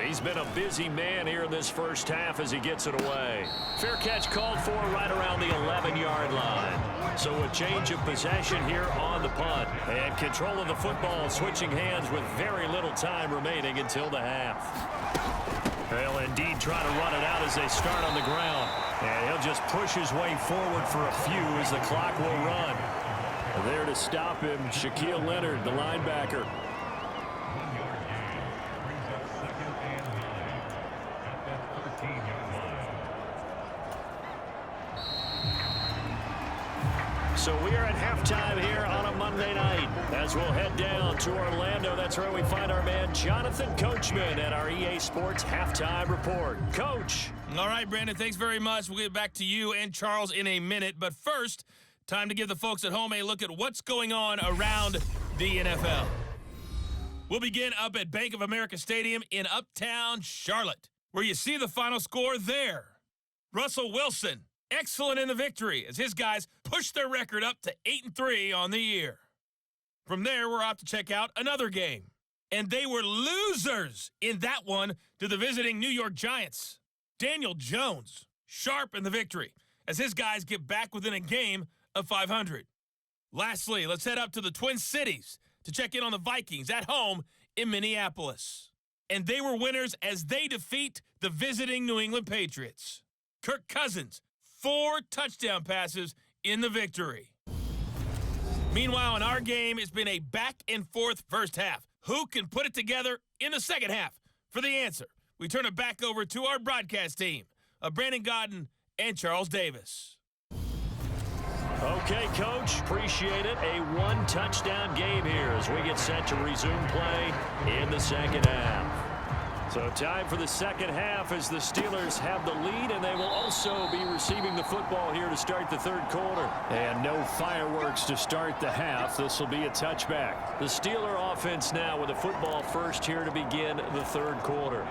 He's been a busy man here in this first half as he gets it away. Fair catch called for right around the 11-yard line. So a change of possession here on the punt. And control of the football switching hands with very little time remaining until the half. They'll indeed try to run it out as they start on the ground. And he'll just push his way forward for a few as the clock will run. There to stop him, Shaquille Leonard, the linebacker. So we are at halftime here on a Monday night. As we'll head down to Orlando, that's where we find our man Jonathan Coachman at our EA Sports Halftime Report. Coach. All right, Brandon, thanks very much. We'll get back to you and Charles in a minute. But first, time to give the folks at home a look at what's going on around the NFL. We'll begin up at Bank of America Stadium in Uptown Charlotte, where you see the final score there. Russell Wilson, excellent in the victory as his guys push their record up to 8-3 on the year. From there, we're off to check out another game. And they were losers in that one to the visiting New York Giants. Daniel Jones, sharp in the victory as his guys get back within a game of 500. Lastly, let's head up to the Twin Cities to check in on the Vikings at home in Minneapolis. And they were winners as they defeat the visiting New England Patriots. Kirk Cousins, 4 touchdown passes in the victory. Meanwhile, in our game, it's been a back-and-forth first half. Who can put it together in the second half? For the answer, we turn it back over to our broadcast team of Brandon Godden and Charles Davis. Okay, Coach, appreciate it. A 1-touchdown game here as we get set to resume play in the second half. So time for the second half as the Steelers have the lead, and they will also be receiving the football here to start the third quarter. And no fireworks to start the half. This will be a touchback. The Steeler offense now with the football first here to begin the third quarter.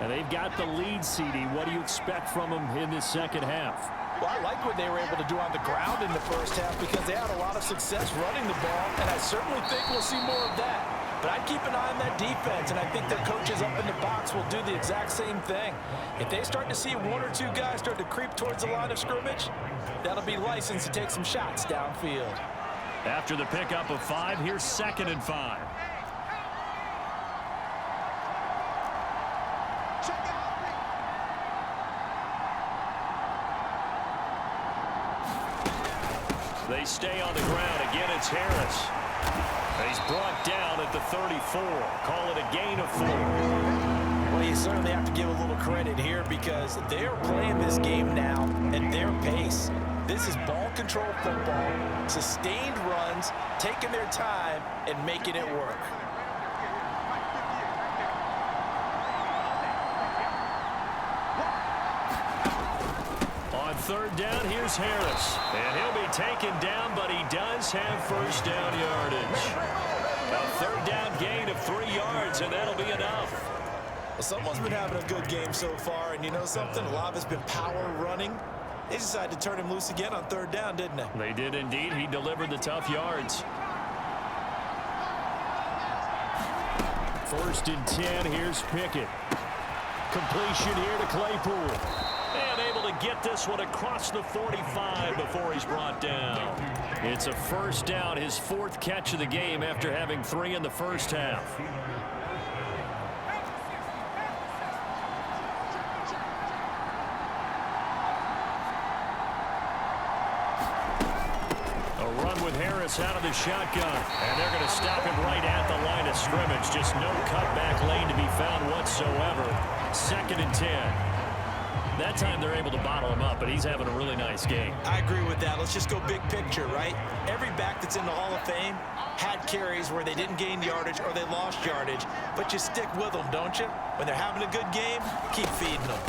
And they've got the lead, CD. What do you expect from them in this second half? Well, I like what they were able to do on the ground in the first half because they had a lot of success running the ball, and I certainly think we'll see more of that. But I'd keep an eye on that defense, and I think their coaches up in the box will do the exact same thing. If they start to see 1 or 2 guys start to creep towards the line of scrimmage, that'll be licensed to take some shots downfield. After the pickup of 5, here's 2nd and 5. They stay on the ground. Again, it's Harris. He's brought down at the 34. Call it a gain of 4. Well, you certainly have to give a little credit here because they're playing this game now at their pace. This is ball control football, sustained runs, taking their time and making it work. On 3rd down, here's Harris. And he'll be taken down, but he does have first down yardage. A 3rd down gain of 3 yards, and that'll be enough. Well, someone's been having a good game so far, and you know something? A lot of it's been power running. They decided to turn him loose again on 3rd down, didn't they? They did indeed. He delivered the tough yards. 1st and 10, here's Pickett. Completion here to Claypool. And able to get this one across the 45 before he's brought down. It's a first down, his 4th catch of the game after having 3 in the first half. A run with Harris out of the shotgun. And they're going to stop him right at the line of scrimmage. Just no cutback lane to be found whatsoever. 2nd and 10. That time they're able to bottle him up, but he's having a really nice game. I agree with that. Let's just go big picture, right? Every back that's in the Hall of Fame had carries where they didn't gain yardage or they lost yardage, but you stick with them, don't you? When they're having a good game, keep feeding them.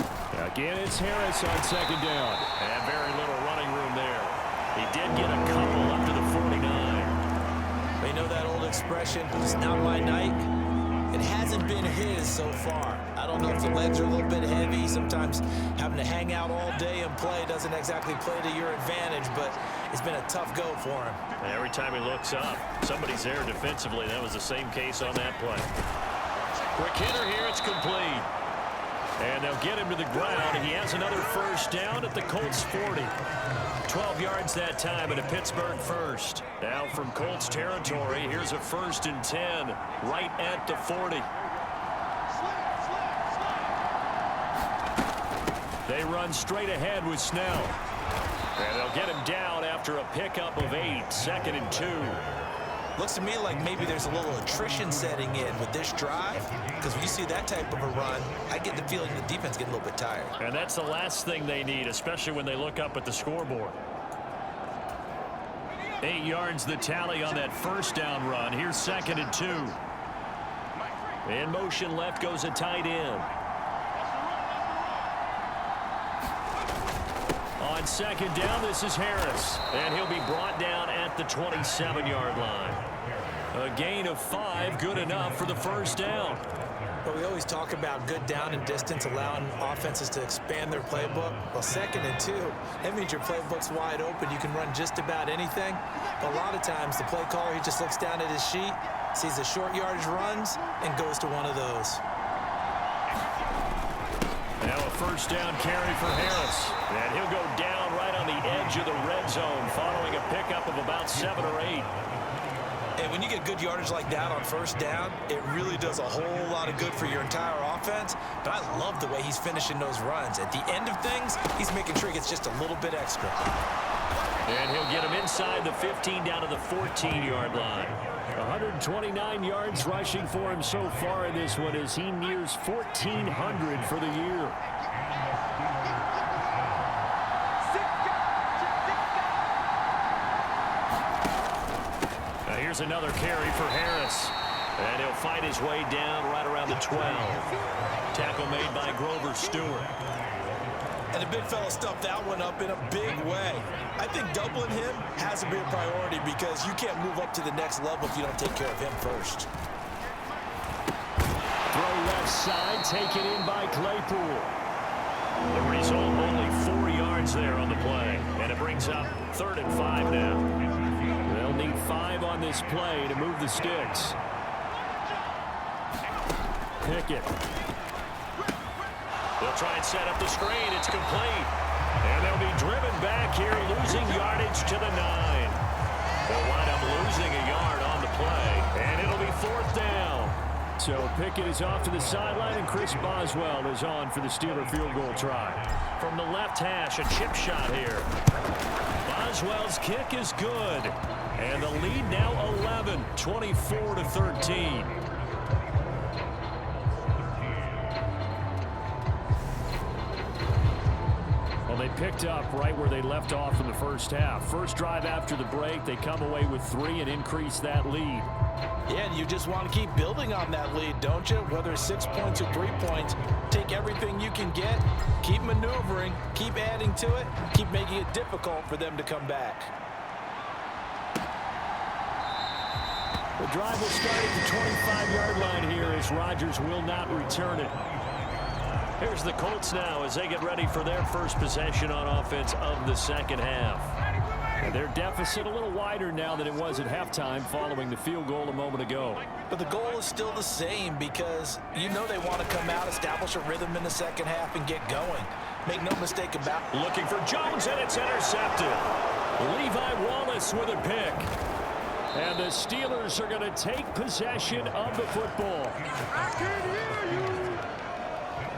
Again, it's Harris on 2nd down. And very little running room there. He did get a couple up to the 49. They know that old expression, it's not my night. It hasn't been his so far. I don't know if the legs are a little bit heavy. Sometimes having to hang out all day and play doesn't exactly play to your advantage, but it's been a tough go for him. And every time he looks up, somebody's there defensively. That was the same case on that play. Quick hitter here, it's complete. And they'll get him to the ground. He has another first down at the Colts 40. 12 yards that time and a Pittsburgh first. Now from Colts territory, here's a 1st and 10 right at the 40. They run straight ahead with Snell. And they'll get him down after a pickup of 8, 2nd and 2. Looks to me like maybe there's a little attrition setting in with this drive, because when you see that type of a run, I get the feeling the defense getting a little bit tired. And that's the last thing they need, especially when they look up at the scoreboard. 8 yards the tally on that first down run. Here's 2nd and 2. In motion left goes a tight end. On 2nd down, this is Harris. And he'll be brought down at the 27-yard line. A gain of 5, good enough for the first down. But we always talk about good down and distance, allowing offenses to expand their playbook. Well, 2nd and 2, that means your playbook's wide open. You can run just about anything. But a lot of times, the play caller, he just looks down at his sheet, sees the short yardage runs, and goes to one of those. Now a first down carry for Harris. And he'll go down right on the edge of the red zone following a pickup of about 7 or 8. And when you get good yardage like that on first down, it really does a whole lot of good for your entire offense. But I love the way he's finishing those runs. At the end of things, he's making sure he gets just a little bit extra. And he'll get him inside the 15 down to the 14-yard line. 129 yards rushing for him so far in this one as he nears 1,400 for the year. Here's another carry for Harris. And he'll fight his way down right around the 12. Tackle made by Grover Stewart. And the big fella stuffed that one up in a big way. I think doubling him has to be a priority because you can't move up to the next level if you don't take care of him first. Throw left side, taken in by Claypool. The result, only 4 yards there on the play. And it brings up 3rd and 5 now. They'll need 5 on this play to move the sticks. Pickett. They'll try and set up the screen. It's complete. And they'll be driven back here, losing yardage to the 9. They'll wind up losing a yard on the play. And it'll be 4th down. So Pickett is off to the sideline, and Chris Boswell is on for the Steeler field goal try. From the left hash, a chip shot here. Boswell's kick is good. And the lead now 11, 24-13. Well, they picked up right where they left off in the first half. First drive after the break, they come away with 3 and increase that lead. Yeah, and you just want to keep building on that lead, don't you? Whether it's 6 points or 3 points, take everything you can get, keep maneuvering, keep adding to it, keep making it difficult for them to come back. The drive will start at the 25-yard line here as Rodgers will not return it. Here's the Colts now as they get ready for their first possession on offense of the second half. And their deficit a little wider now than it was at halftime following the field goal a moment ago. But the goal is still the same because you know they want to come out, establish a rhythm in the second half, and get going. Make no mistake about it. Looking for Jones, and it's intercepted. Levi Wallace with a pick. And the Steelers are going to take possession of the football. I can hear you.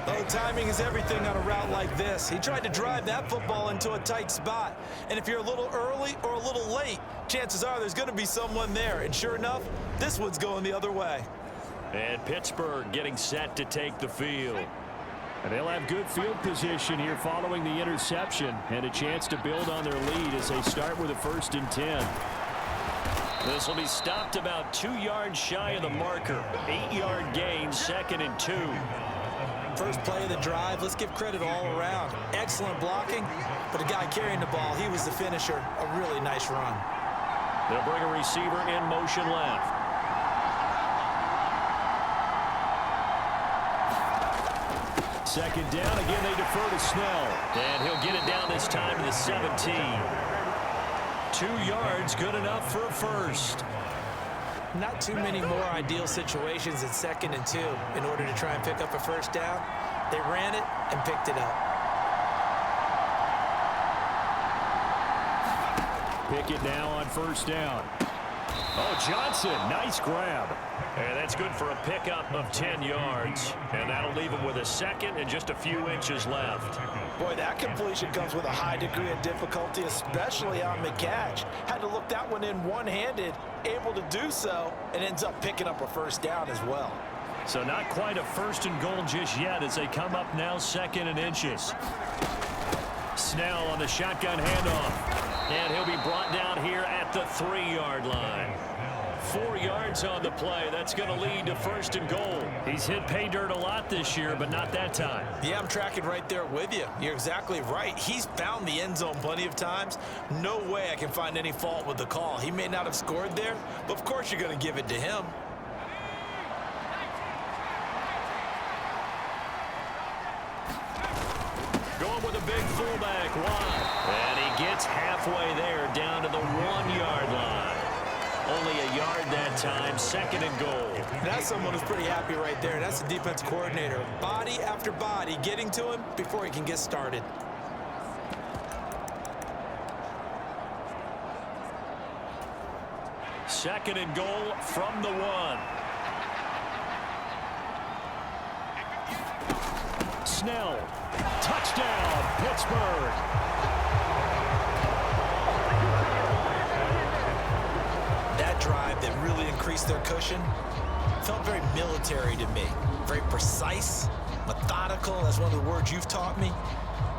Oh, timing is everything on a route like this. He tried to drive that football into a tight spot. And if you're a little early or a little late, chances are there's going to be someone there. And sure enough, this one's going the other way. And Pittsburgh getting set to take the field. And they'll have good field position here following the interception and a chance to build on their lead as they start with a 1st and 10. This will be stopped about 2 yards shy of the marker. 8-yard gain, 2nd and 2. First play of the drive, let's give credit all around. Excellent blocking, but the guy carrying the ball, he was the finisher. A really nice run. They'll bring a receiver in motion left. Second down, again they defer to Snell. And he'll get it down this time to the 17. 2 yards, good enough for a first. Not too many more ideal situations in 2nd and 2 in order to try and pick up a first down. They ran it and picked it up. Pickett now on 1st down. Oh, Johnson, nice grab. And that's good for a pickup of 10 yards. And that'll leave him with a 2nd and just a few inches left. Boy, that completion comes with a high degree of difficulty, especially on the catch. Had to look that one in one-handed, able to do so, and ends up picking up a first down as well. So not quite a 1st and goal just yet as they come up now 2nd and inches. Snell on the shotgun handoff. And he'll be brought down here at the 3-yard line. 4 yards on the play. That's going to lead to 1st and goal. He's hit pay dirt a lot this year, but not that time. Yeah, I'm tracking right there with you. You're exactly right. He's found the end zone plenty of times. No way I can find any fault with the call. He may not have scored there, but of course you're going to give it to him. Going with a big fullback wide. And he gets halfway there down to the 1-yard line. Only a yard that time, 2nd and goal. That's someone who's pretty happy right there. That's the defense coordinator. Body after body getting to him before he can get started. Second and goal from the 1. Snell. Touchdown, Pittsburgh. That drive that really increased their cushion felt very military to me. Very precise, methodical. That's one of the words you've taught me.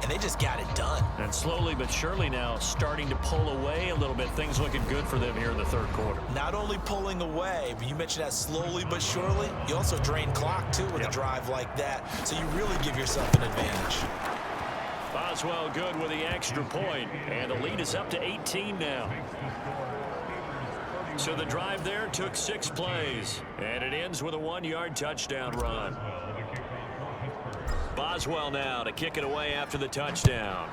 And they just got it done. And slowly but surely now starting to pull away a little bit. Things looking good for them here in the 3rd quarter. Not only pulling away, but you mentioned that slowly but surely. You also drain clock, too, with a drive like that. So you really give yourself an advantage. Boswell good with the extra point. And the lead is up to 18 now. So the drive there took 6 plays. And it ends with a 1-yard touchdown run. Boswell now to kick it away after the touchdown.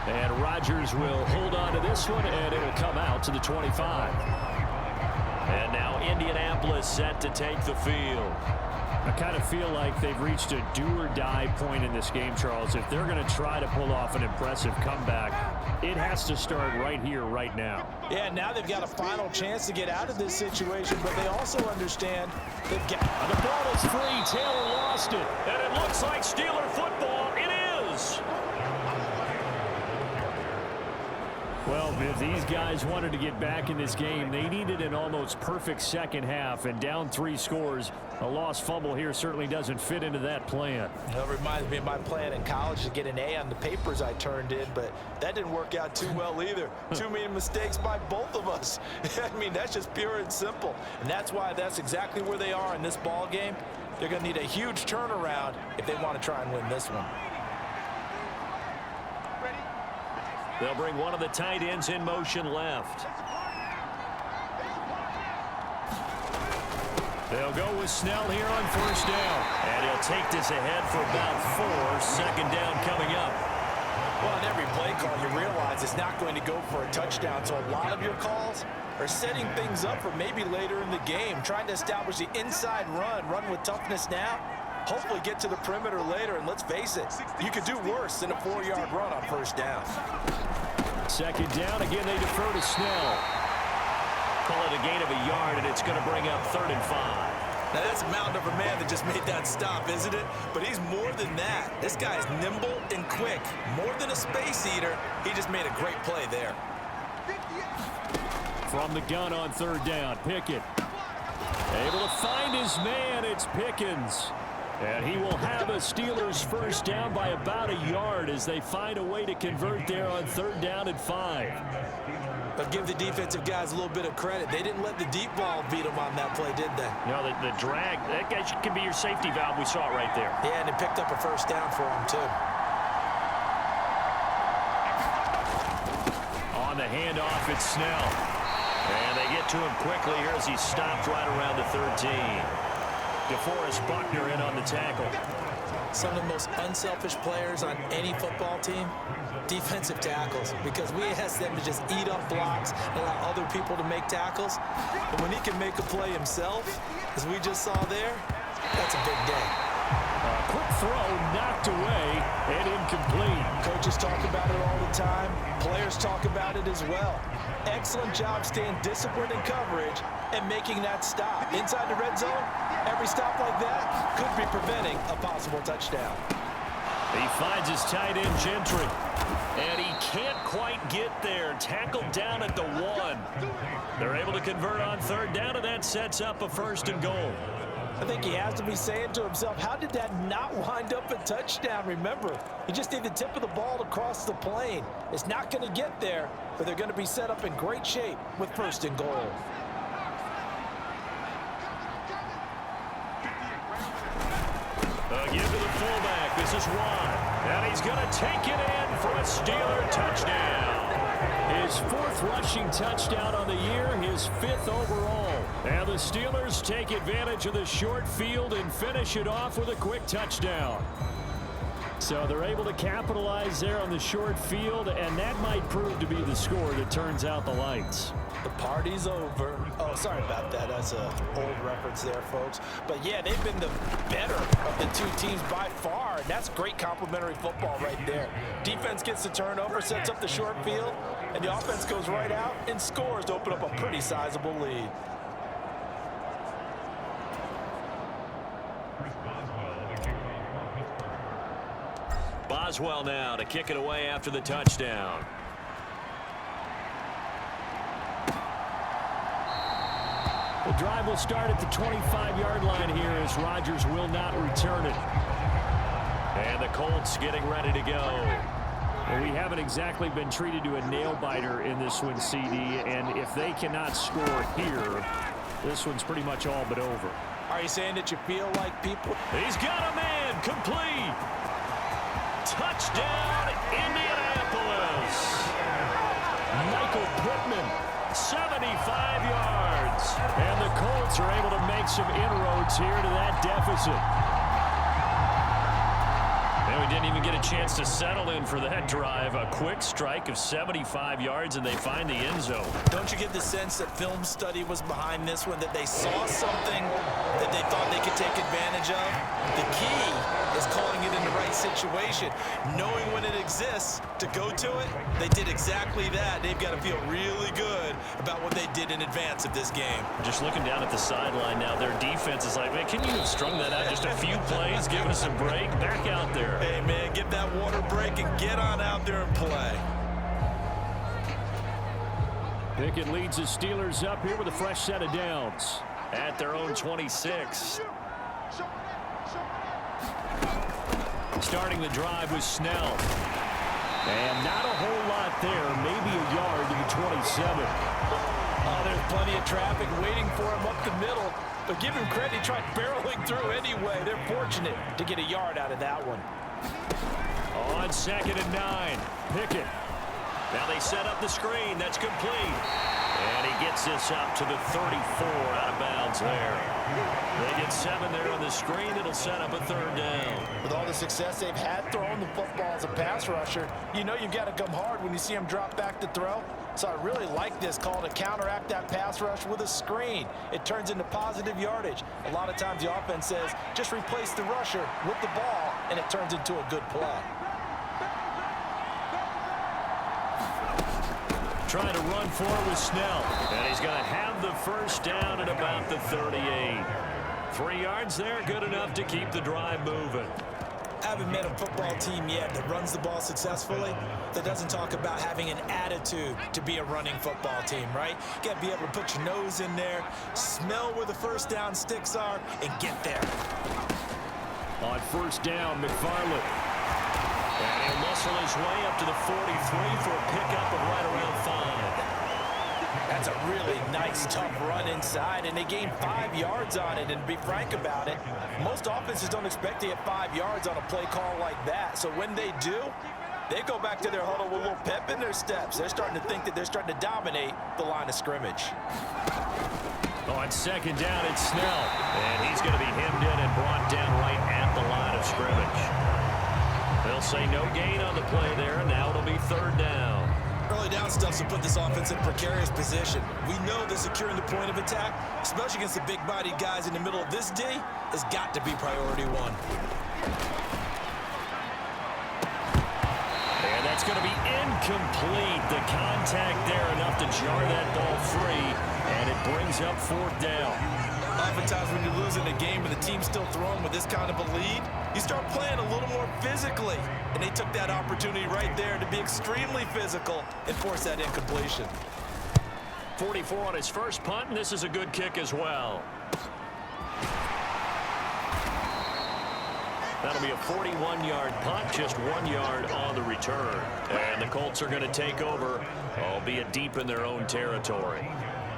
And Rodgers will hold on to this one, and it will come out to the 25. And now Indianapolis set to take the field. I kind of feel like they've reached a do-or-die point in this game, Charles. If they're going to try to pull off an impressive comeback, it has to start right here, right now. Yeah, now they've got a final chance to get out of this situation, but they also understand they've got... The ball is free. Taylor lost it. And it looks like Steeler football. It is. Well, if these guys wanted to get back in this game, they needed an almost perfect second half, and down 3 scores. A lost fumble here certainly doesn't fit into that plan. It reminds me of my plan in college to get an A on the papers I turned in, but that didn't work out too well either. Too many mistakes by both of us. I mean, that's just pure and simple. And that's why that's exactly where they are in this ball game. They're going to need a huge turnaround if they want to try and win this one. They'll bring one of the tight ends in motion left. They'll go with Snell here on 1st down. And he'll take this ahead for about 4. 2nd down coming up. Well, in every play call, you realize it's not going to go for a touchdown. So a lot of your calls are setting things up for maybe later in the game, trying to establish the inside run with toughness now. Hopefully get to the perimeter later, and let's face it, you could do worse than a 4-yard run on 1st down. 2nd down, again they defer to Snell. Call it a gain of a yard, and it's going to bring up 3rd and 5. Now that's a mountain of a man that just made that stop, isn't it? But he's more than that. This guy is nimble and quick. More than a space eater, he just made a great play there. From the gun on 3rd down, Pickett. Able to find his man, it's Pickens. And he will have a Steelers 1st down by about a yard as they find a way to convert there on 3rd down and 5. But give the defensive guys a little bit of credit. They didn't let the deep ball beat them on that play, did they? No, the drag, that guy can be your safety valve. We saw it right there. Yeah, and it picked up a 1st down for him, too. On the handoff, it's Snell. And they get to him quickly here as he's stopped right around the 13. DeForest Buckner in on the tackle. Some of the most unselfish players on any football team, defensive tackles, because we ask them to just eat up blocks and allow other people to make tackles. But when he can make a play himself, as we just saw there, that's a big day. Quick throw knocked away and incomplete. Coaches talk about it all the time. Players talk about it as well. Excellent job staying disciplined in coverage and making that stop. Inside the red zone, every stop like that could be preventing a possible touchdown. He finds his tight end, Gentry. And he can't quite get there. Tackled down at the 1. They're able to convert on 3rd down, and that sets up a 1st and goal. I think he has to be saying to himself, how did that not wind up a touchdown? Remember, you just need the tip of the ball to cross the plane. It's not going to get there, but they're going to be set up in great shape with 1st and goal. Give to the fullback. This is Watt. And he's going to take it in for a Steeler touchdown. His 4th rushing touchdown on the year, his 5th overall. And the Steelers take advantage of the short field and finish it off with a quick touchdown. So they're able to capitalize there on the short field, and that might prove to be the score that turns out the lights. The party's over. Oh, sorry about that. That's an old reference there, folks. But, yeah, they've been the better of the 2 teams by far. And that's great complimentary football right there. Defense gets the turnover, sets up the short field, and the offense goes right out and scores to open up a pretty sizable lead. Boswell now to kick it away after the touchdown. The drive will start at the 25-yard line here as Rodgers will not return it. And the Colts getting ready to go. Well, we haven't exactly been treated to a nail-biter in this one, CD, and if they cannot score here, this one's pretty much all but over. Are you saying that you feel like people... He's got a man, complete. Touchdown, Indianapolis. Michael Pittman, 75 yards. And the Colts are able to make some inroads here to that deficit. And we didn't even get a chance to settle in for that drive. A quick strike of 75 yards, and they find the end zone. Don't you get the sense that film study was behind this one, that they saw something that they thought they could take advantage of? The key is calling it in the right situation, knowing when it exists to go to it. They did exactly that. They've got to feel really good about what they did in advance of this game. Just looking down at the sideline now, their defense is like, man, can you have strung that out just a few plays, giving us a break? Back out there. Hey, man, get that water break and get on out there and play. Pickett leads the Steelers up here with a fresh set of downs at their own 26. Starting the drive was Snell. And not a whole lot there, maybe a yard to the 27. Oh, there's plenty of traffic waiting for him up the middle. But give him credit, he tried barreling through anyway. They're fortunate to get a yard out of that one. On 2nd and 9, Pickett. Now they set up the screen. That's complete. And he gets this up to the 34 out of bounds there. They get 7 there on the screen. It'll set up a 3rd down. With all the success they've had throwing the football as a pass rusher, you know you've got to come hard when you see him drop back to throw. So I really like this call to counteract that pass rush with a screen. It turns into positive yardage. A lot of times the offense says, just replace the rusher with the ball, and it turns into a good play. Trying to run forward with Snell. And he's going to have the 1st down at about the 38. 3 yards there, good enough to keep the drive moving. I haven't met a football team yet that runs the ball successfully that doesn't talk about having an attitude to be a running football team, right? You got to be able to put your nose in there, smell where the 1st down sticks are, and get there. On 1st down, McFarland. And he'll muscle his way up to the 43 for a pickup of right around 5. That's a really nice, tough run inside, and they gained 5 yards on it. And to be frank about it, most offenses don't expect to get 5 yards on a play call like that. So when they do, they go back to their huddle with a little pep in their steps. They're starting to think that they're starting to dominate the line of scrimmage. On 2nd down, it's Snell. And he's going to be hemmed in and brought down right at the line of scrimmage. They'll say no gain on the play there, and now it'll be 3rd down. Early down stuff to put this offense in precarious position. We know that securing the point of attack, especially against the big-bodied guys in the middle of this D, has got to be priority 1. And that's going to be incomplete. The contact there enough to jar that ball free, and it brings up 4th down. Oftentimes when you're losing a game and the team's still throwing with this kind of a lead, you start playing a little more physically. And they took that opportunity right there to be extremely physical and force that incompletion. 44 on his first punt, and this is a good kick as well. That'll be a 41-yard punt, just 1 yard on the return. And the Colts are going to take over, albeit deep in their own territory.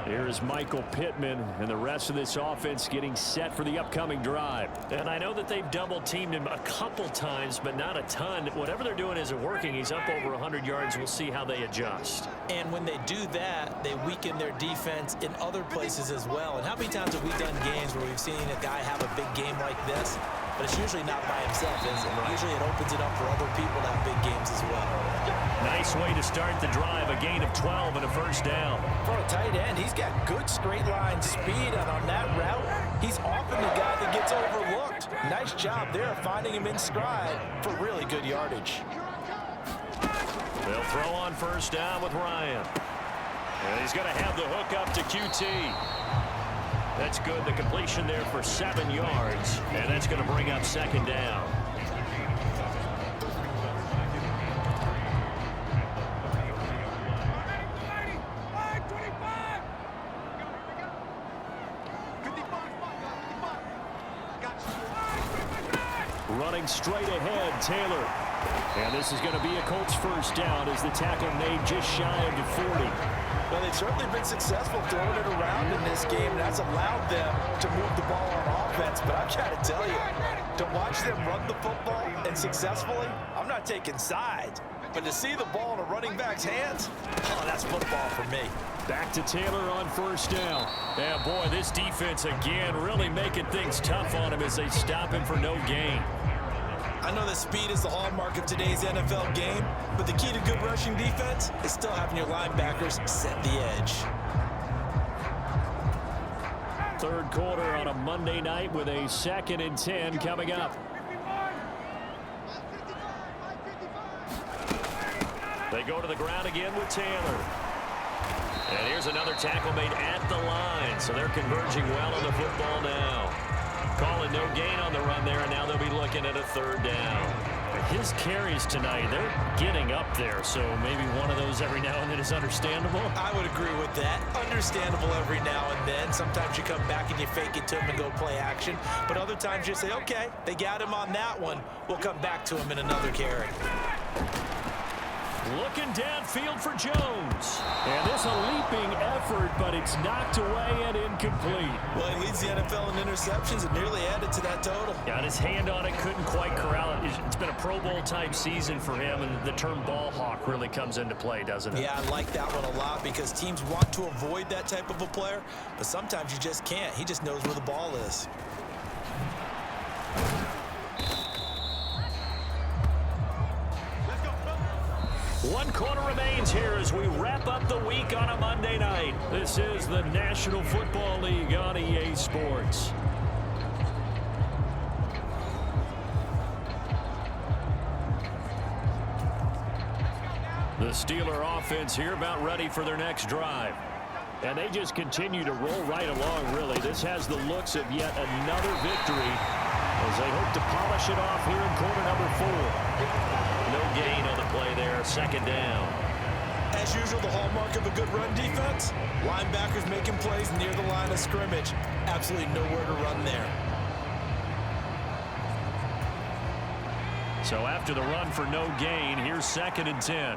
Here's Michael Pittman and the rest of this offense getting set for the upcoming drive. And I know that they've double-teamed him a couple times, but not a ton. Whatever they're doing isn't working. He's up over 100 yards. We'll see how they adjust. And when they do that, they weaken their defense in other places as well. And how many times have we done games where we've seen a guy have a big game like this, but it's usually not by himself, is it? Usually it opens it up for other people to have big games as well. Nice way to start the drive, a gain of 12 and a first down. For a tight end, he's got good straight line speed, and on that route, he's often the guy that gets overlooked. Nice job there finding him in stride for really good yardage. They'll throw on first down with Ryan. And he's going to have the hook up to QT. That's good. The completion there for 7 yards, and that's going to bring up second down. Running straight ahead, Taylor. And this is going to be a Colts first down as the tackle made just shy of the 40. Well, they've certainly been successful throwing it around in this game, and that's allowed them to move the ball on offense. But I've got to tell you, to watch them run the football and successfully, I'm not taking sides. But to see the ball in a running back's hands, oh, that's football for me. Back to Taylor on first down. Yeah, boy, this defense again really making things tough on him as they stop him for no gain. I know that speed is the hallmark of today's NFL game, but the key to good rushing defense is still having your linebackers set the edge. Third quarter on a Monday night with a 2nd and 10 coming up. They go to the ground again with Taylor. And here's another tackle made at the line, so they're converging well on the football now. Calling no gain on the run there, and now they'll be looking at a third down. His carries tonight, they're getting up there, so maybe one of those every now and then is understandable. I would agree with that. Understandable every now and then. Sometimes you come back and you fake it to him and go play action, but other times you say, okay, they got him on that one. We'll come back to him in another carry. Looking downfield for Jones. And this a leaping effort, but it's knocked away and incomplete. Well, he leads the NFL in interceptions and nearly added to that total. Got his hand on it, couldn't quite corral it. It's been a Pro Bowl type season for him, and the term ball hawk really comes into play, doesn't it? Yeah, I like that one a lot because teams want to avoid that type of a player, but sometimes you just can't. He just knows where the ball is. 1 quarter remains here as we wrap up the week on a Monday night. This is the National Football League on EA Sports. The Steeler offense here about ready for their next drive. And they just continue to roll right along, really. This has the looks of yet another victory as they hope to polish it off here in quarter number 4. No gain on the play there, second down. As usual, the hallmark of a good run defense, linebackers making plays near the line of scrimmage. Absolutely nowhere to run there. So after the run for no gain, here's 2nd and 10.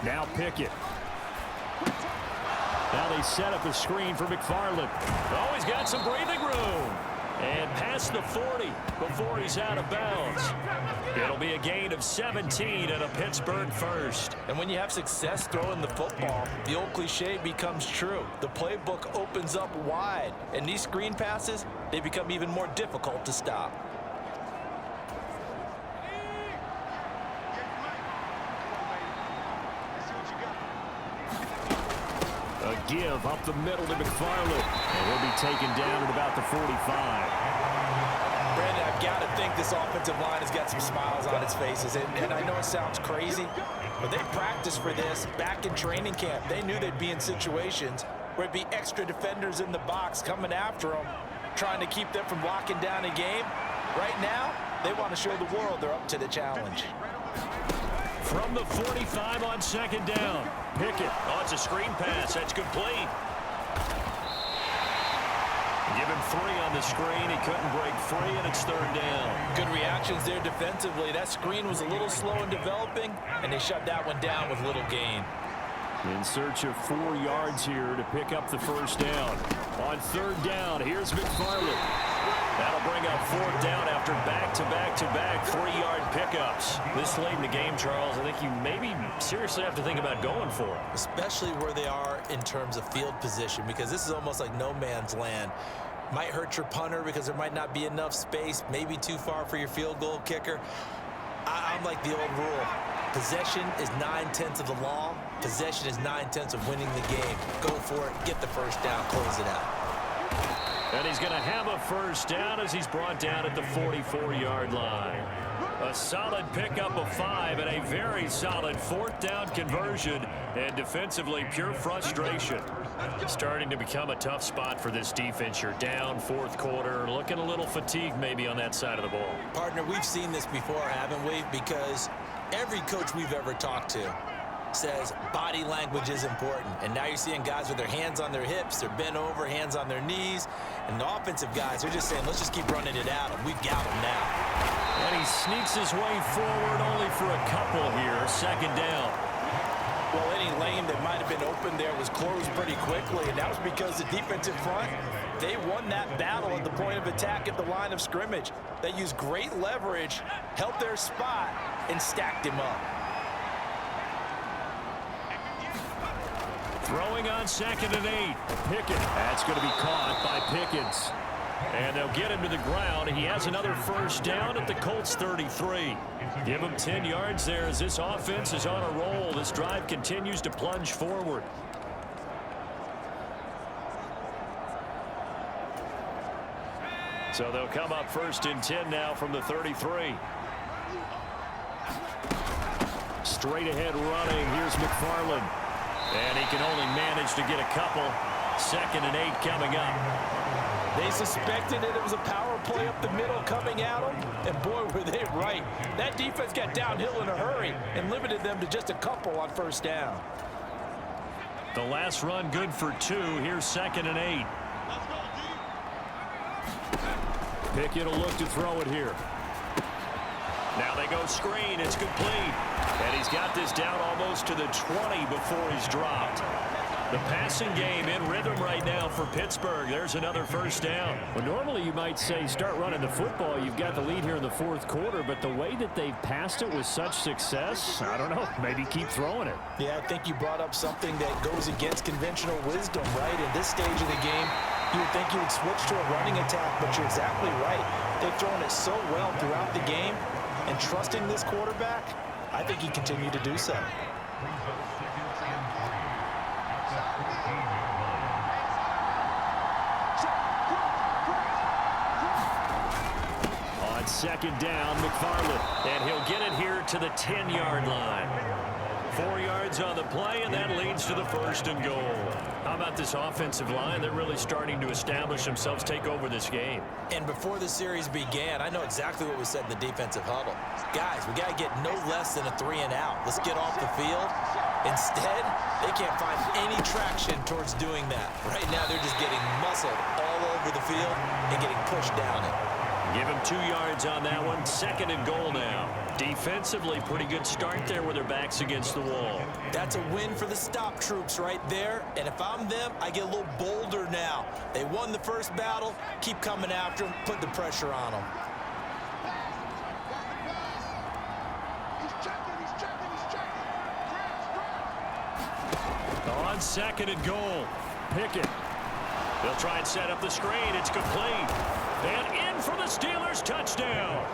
Now Pickett. Now they set up a screen for McFarland. Oh, he's got some breathing room. And past the 40 before he's out of bounds. It'll be a gain of 17 and a Pittsburgh first. And when you have success throwing the football, the old cliche becomes true. The playbook opens up wide. And these screen passes, they become even more difficult to stop. A give up the middle to McFarland. And he'll be taken down at about the 45. Brandon, I've got to think this offensive line has got some smiles on its faces. And I know it sounds crazy, but they practiced for this back in training camp. They knew they'd be in situations where it'd be extra defenders in the box coming after them, trying to keep them from locking down a game. Right now, they want to show the world they're up to the challenge. From the 45 on second down. Pickett. Oh, it's a screen pass. That's complete. Give him three on the screen. He couldn't break free, and it's third down. Good reactions there defensively. That screen was a little slow in developing, and they shut that one down with little gain. In search of 4 yards here to pick up the first down. On third down, here's McFarland. That'll bring up fourth down after back-to-back-to-back 3-yard pickups. This late in the game, Charles, I think you maybe seriously have to think about going for it. Especially where they are in terms of field position, because this is almost like no man's land. Might hurt your punter because there might not be enough space, maybe too far for your field goal kicker. I'm like the old rule. Possession is 9/10 of the law. Possession is 9/10 of winning the game. Go for it, get the first down, close it out. And he's going to have a first down as he's brought down at the 44-yard line. A solid pickup of 5 and a very solid fourth down conversion. And defensively, pure frustration. Starting to become a tough spot for this defense. You're down fourth quarter, looking a little fatigued maybe on that side of the ball. Partner, we've seen this before, haven't we? Because every coach we've ever talked to says body language is important. And now you're seeing guys with their hands on their hips, they're bent over, hands on their knees. And the offensive guys are just saying, let's just keep running it at them. We've got them now. And he sneaks his way forward only for a couple here. Second down. Well, any lane that might have been open there was closed pretty quickly, and that was because the defensive front, they won that battle at the point of attack at the line of scrimmage. They used great leverage, held their spot, and stacked him up. Throwing on 2nd and 8. Pickett. That's going to be caught by Pickens. And they'll get him to the ground. He has another first down at the Colts 33. Give him 10 yards there as this offense is on a roll. This drive continues to plunge forward. So they'll come up 1st and 10 now from the 33. Straight ahead running. Here's McFarland. And he can only manage to get a couple. 2nd and 8 coming up. They suspected it was a power play up the middle coming at them, and boy, were they right. That defense got downhill in a hurry and limited them to just a couple on first down. The last run good for 2. Here's 2nd and 8. Pickett will look to throw it here. Now they go screen. It's complete. And he's got this down almost to the 20 before he's dropped. The passing game in rhythm right now for Pittsburgh. There's another first down. Well, normally you might say start running the football. You've got the lead here in the fourth quarter, but the way that they've passed it with such success, I don't know, maybe keep throwing it. Yeah, I think you brought up something that goes against conventional wisdom, right? In this stage of the game, you would think you would switch to a running attack, but you're exactly right. They've thrown it so well throughout the game, and trusting this quarterback, I think he continued to do so. On 2nd down, McFarland. And he'll get it here to the 10-yard line. 4 yards on the play, and that leads to the 1st and goal. How about this offensive line? They're really starting to establish themselves, take over this game. And before the series began, I know exactly what we said in the defensive huddle. Guys, we got to get no less than a 3 and out. Let's get off the field. Instead, they can't find any traction towards doing that. Right now, they're just getting muscled all over the field and getting pushed down it. Give him 2 yards on that one. 2nd and goal now. Defensively, pretty good start there with their backs against the wall. That's a win for the stop troops right there. And if I'm them, I get a little bolder now. They won the first battle. Keep coming after them. Put the pressure on them. On 2nd and goal. Pickett. They'll try and set up the screen. It's complete. And in for the Steelers. Touchdown.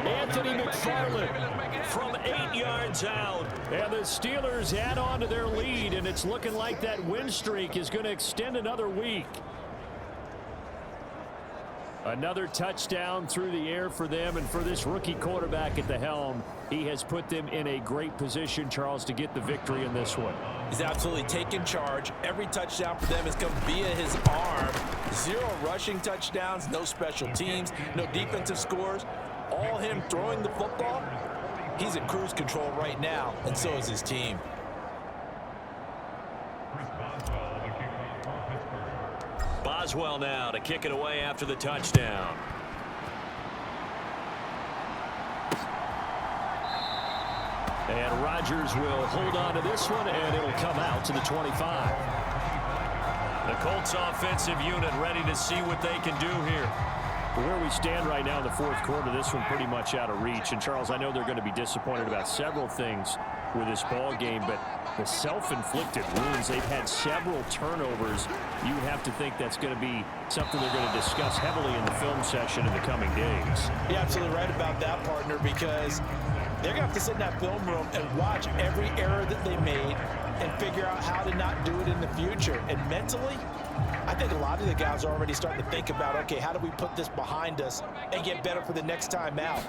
Anthony McFarland from 8 yards out. And the Steelers add on to their lead, and it's looking like that win streak is going to extend another week. Another touchdown through the air for them, and for this rookie quarterback at the helm, he has put them in a great position, Charles, to get the victory in this one. He's absolutely taken charge. Every touchdown for them has come via his arm. 0 rushing touchdowns, no special teams, no defensive scores. All him throwing the football. He's in cruise control right now, and so is his team. Boswell now to kick it away after the touchdown. And Rodgers will hold on to this one, and it'll come out to the 25. The Colts offensive unit ready to see what they can do here. Where we stand right now in the fourth quarter, this one pretty much out of reach. And, Charles, I know they're going to be disappointed about several things with this ball game, but the self-inflicted wounds, they've had several turnovers. You would have to think that's going to be something they're going to discuss heavily in the film session in the coming days. You're absolutely right about that, partner, because they're going to have to sit in that film room and watch every error that they made and figure out how to not do it in the future. And mentally, I think a lot of the guys are already starting to think about, okay, how do we put this behind us and get better for the next time out?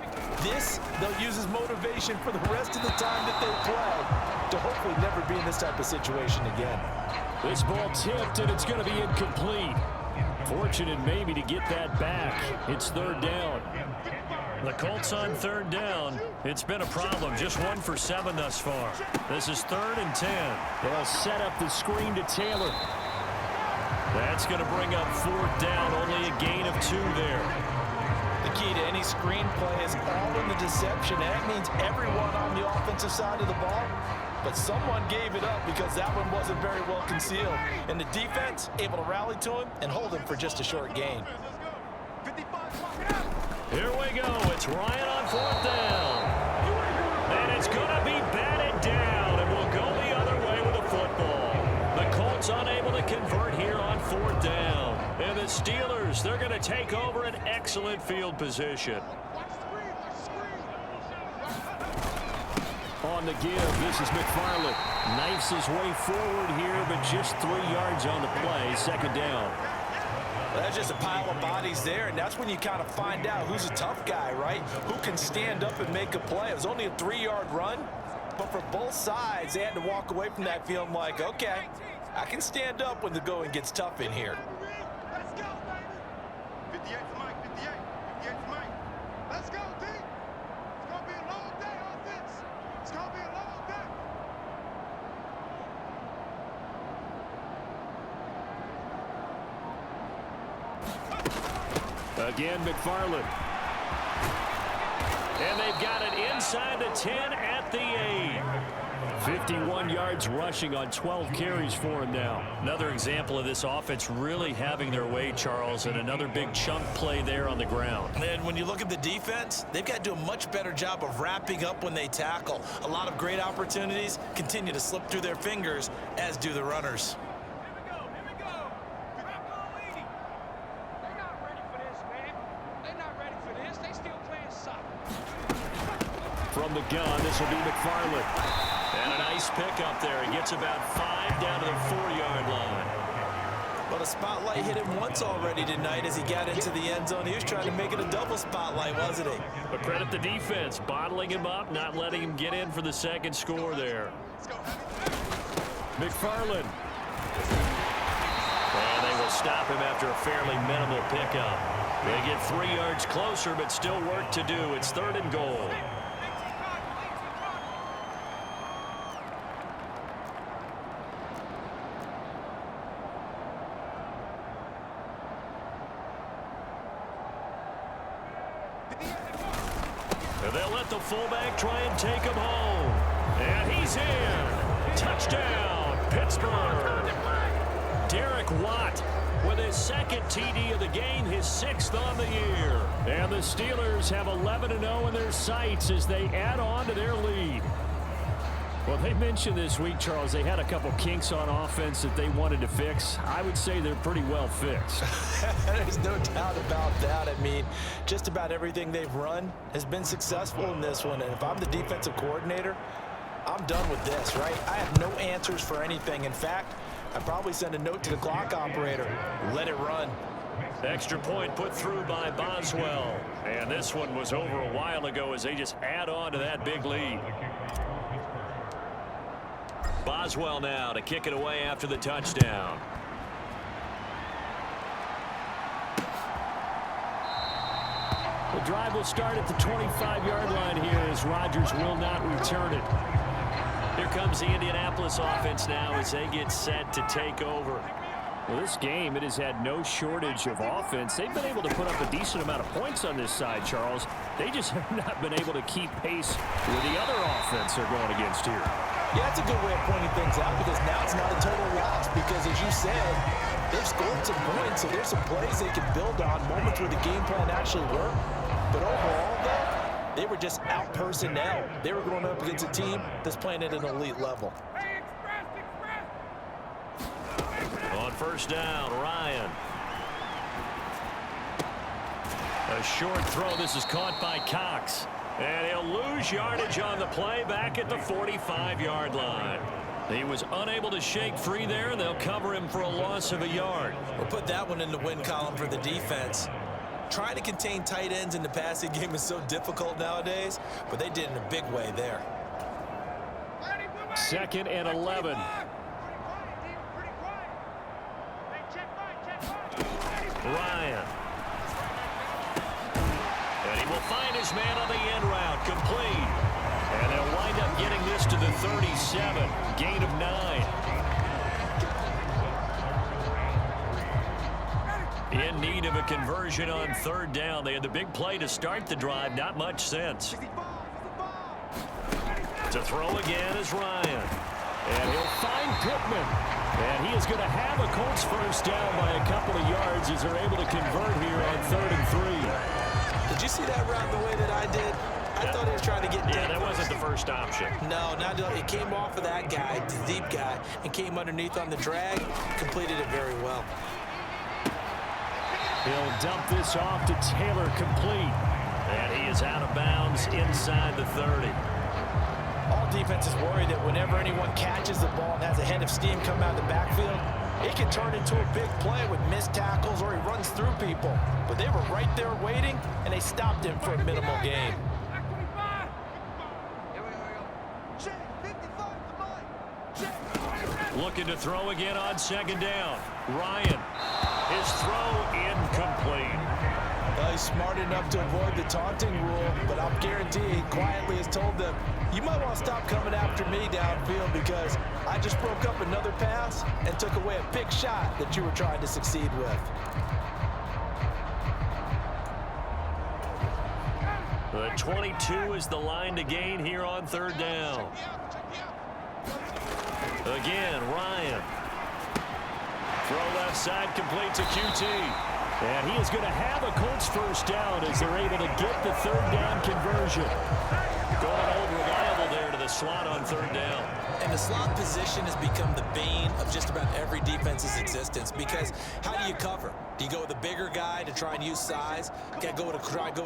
This, they'll use as motivation for the rest of the time that they play to hopefully never be in this type of situation again. This ball tipped, and it's going to be incomplete. Fortunate maybe to get that back. It's third down. The Colts on third down. It's been a problem. Just 1 for 7 thus far. This is 3rd and 10. They'll set up the screen to Taylor. That's going to bring up 4th down. Only a gain of 2 there. The key to any screen play is all in the deception. And that means everyone on the offensive side of the ball. But someone gave it up because that one wasn't very well concealed. And the defense able to rally to him and hold him for just a short gain. Here we go. It's Ryan on 4th down. And it's going to be batted down. And we'll go the other way with the football. The Colts unable to convert here on 4th down. And the Steelers, they're going to take over an excellent field position. On the give, this is McFarland. Knifes his way forward here, but just 3 yards on the play. 2nd down. Well, that's just a pile of bodies there, and that's when you kind of find out who's a tough guy, right? Who can stand up and make a play. It was only a 3-yard run, but for both sides, they had to walk away from that feeling like, okay, I can stand up when the going gets tough in here. Let's go, baby. 58's Mike, 58's Mike. Let's go, D. It's going to be a long day, offense. It's going to be a long day. Again, McFarland. And they've got it inside the 10 at the 8. 51 yards rushing on 12 carries for him now. Another example of this offense really having their way, Charles, and another big chunk play there on the ground. And when you look at the defense, they've got to do a much better job of wrapping up when they tackle. A lot of great opportunities continue to slip through their fingers, as do the runners. From the gun, this will be McFarland. And a nice pick up there. He gets about 5 down to the 4-yard line. Well, the spotlight hit him once already tonight as he got into the end zone. He was trying to make it a double spotlight, wasn't he? But credit the defense, bottling him up, not letting him get in for the second score there. McFarland. And they will stop him after a fairly minimal pickup. They get 3 yards closer, but still work to do. It's 3rd and goal. They'll let the fullback try and take him home. And he's in. Touchdown, Pittsburgh. Derek Watt with his 2nd TD of the game, his 6th on the year. And the Steelers have 11-0 in their sights as they add on to their lead. Well, they mentioned this week, Charles, they had a couple kinks on offense that they wanted to fix. I would say they're pretty well fixed. There's no doubt about that. I mean, just about everything they've run has been successful in this one. And if I'm the defensive coordinator, I'm done with this, right? I have no answers for anything. In fact, I'd probably send a note to the clock operator. Let it run. Extra point put through by Boswell. And this one was over a while ago as they just add on to that big lead. Boswell now to kick it away after the touchdown. The drive will start at the 25-yard line here as Rodgers will not return it. Here comes the Indianapolis offense now as they get set to take over. Well, this game, it has had no shortage of offense. They've been able to put up a decent amount of points on this side, Charles. They just have not been able to keep pace with the other offense they're going against here. Yeah, that's a good way of pointing things out because now it's not a total loss because, as you said, they've scored some points, so there's some plays they can build on, moments where the game plan actually worked. But overall, though, they were just out personnel. They were going up against a team that's playing at an elite level. On first down, Ryan. A short throw. This is caught by Cox. And he'll lose yardage on the play back at the 45-yard line. He was unable to shake free there, and they'll cover him for a loss of a yard. We'll put that one in the win column for the defense. Trying to contain tight ends in the passing game is so difficult nowadays, but they did in a big way there. 2nd and 11. Ryan. And he will find his man on the end route, complete. And they'll wind up getting this to the 37, gain of 9. In need of a conversion on 3rd down. They had the big play to start the drive, not much sense. To throw again is Ryan. And he'll find Pittman. And he is going to have a Colts first down by a couple of yards as they're able to convert here on 3rd and 3. Did you see that route the way that I did? I thought he was trying to get deep. Yeah, that wasn't the first option. No, not it came off of that guy, the deep guy, and came underneath on the drag. Completed it very well. He'll dump this off to Taylor, complete. And he is out of bounds inside the 30. All defenses worry that whenever anyone catches the ball and has a head of steam come out of the backfield, it can turn into a big play with missed tackles or he runs through people. But they were right there waiting, and they stopped him for a minimal gain. Looking to throw again on 2nd down. Ryan. His throw incomplete. He's smart enough to avoid the taunting rule, but I'm guaranteeing he quietly has told them, you might want to stop coming after me downfield because I just broke up another pass and took away a big shot that you were trying to succeed with. The 22 is the line to gain here on 3rd down. Again, Ryan. Throw left side, complete to QT. And he is going to have a Colts first down as they're able to get the 3rd down conversion. Going old reliable there to the slot on 3rd down. And the slot position has become the bane of just about every defense's existence because how do you cover? Do you go with a bigger guy to try and use size? Try to go with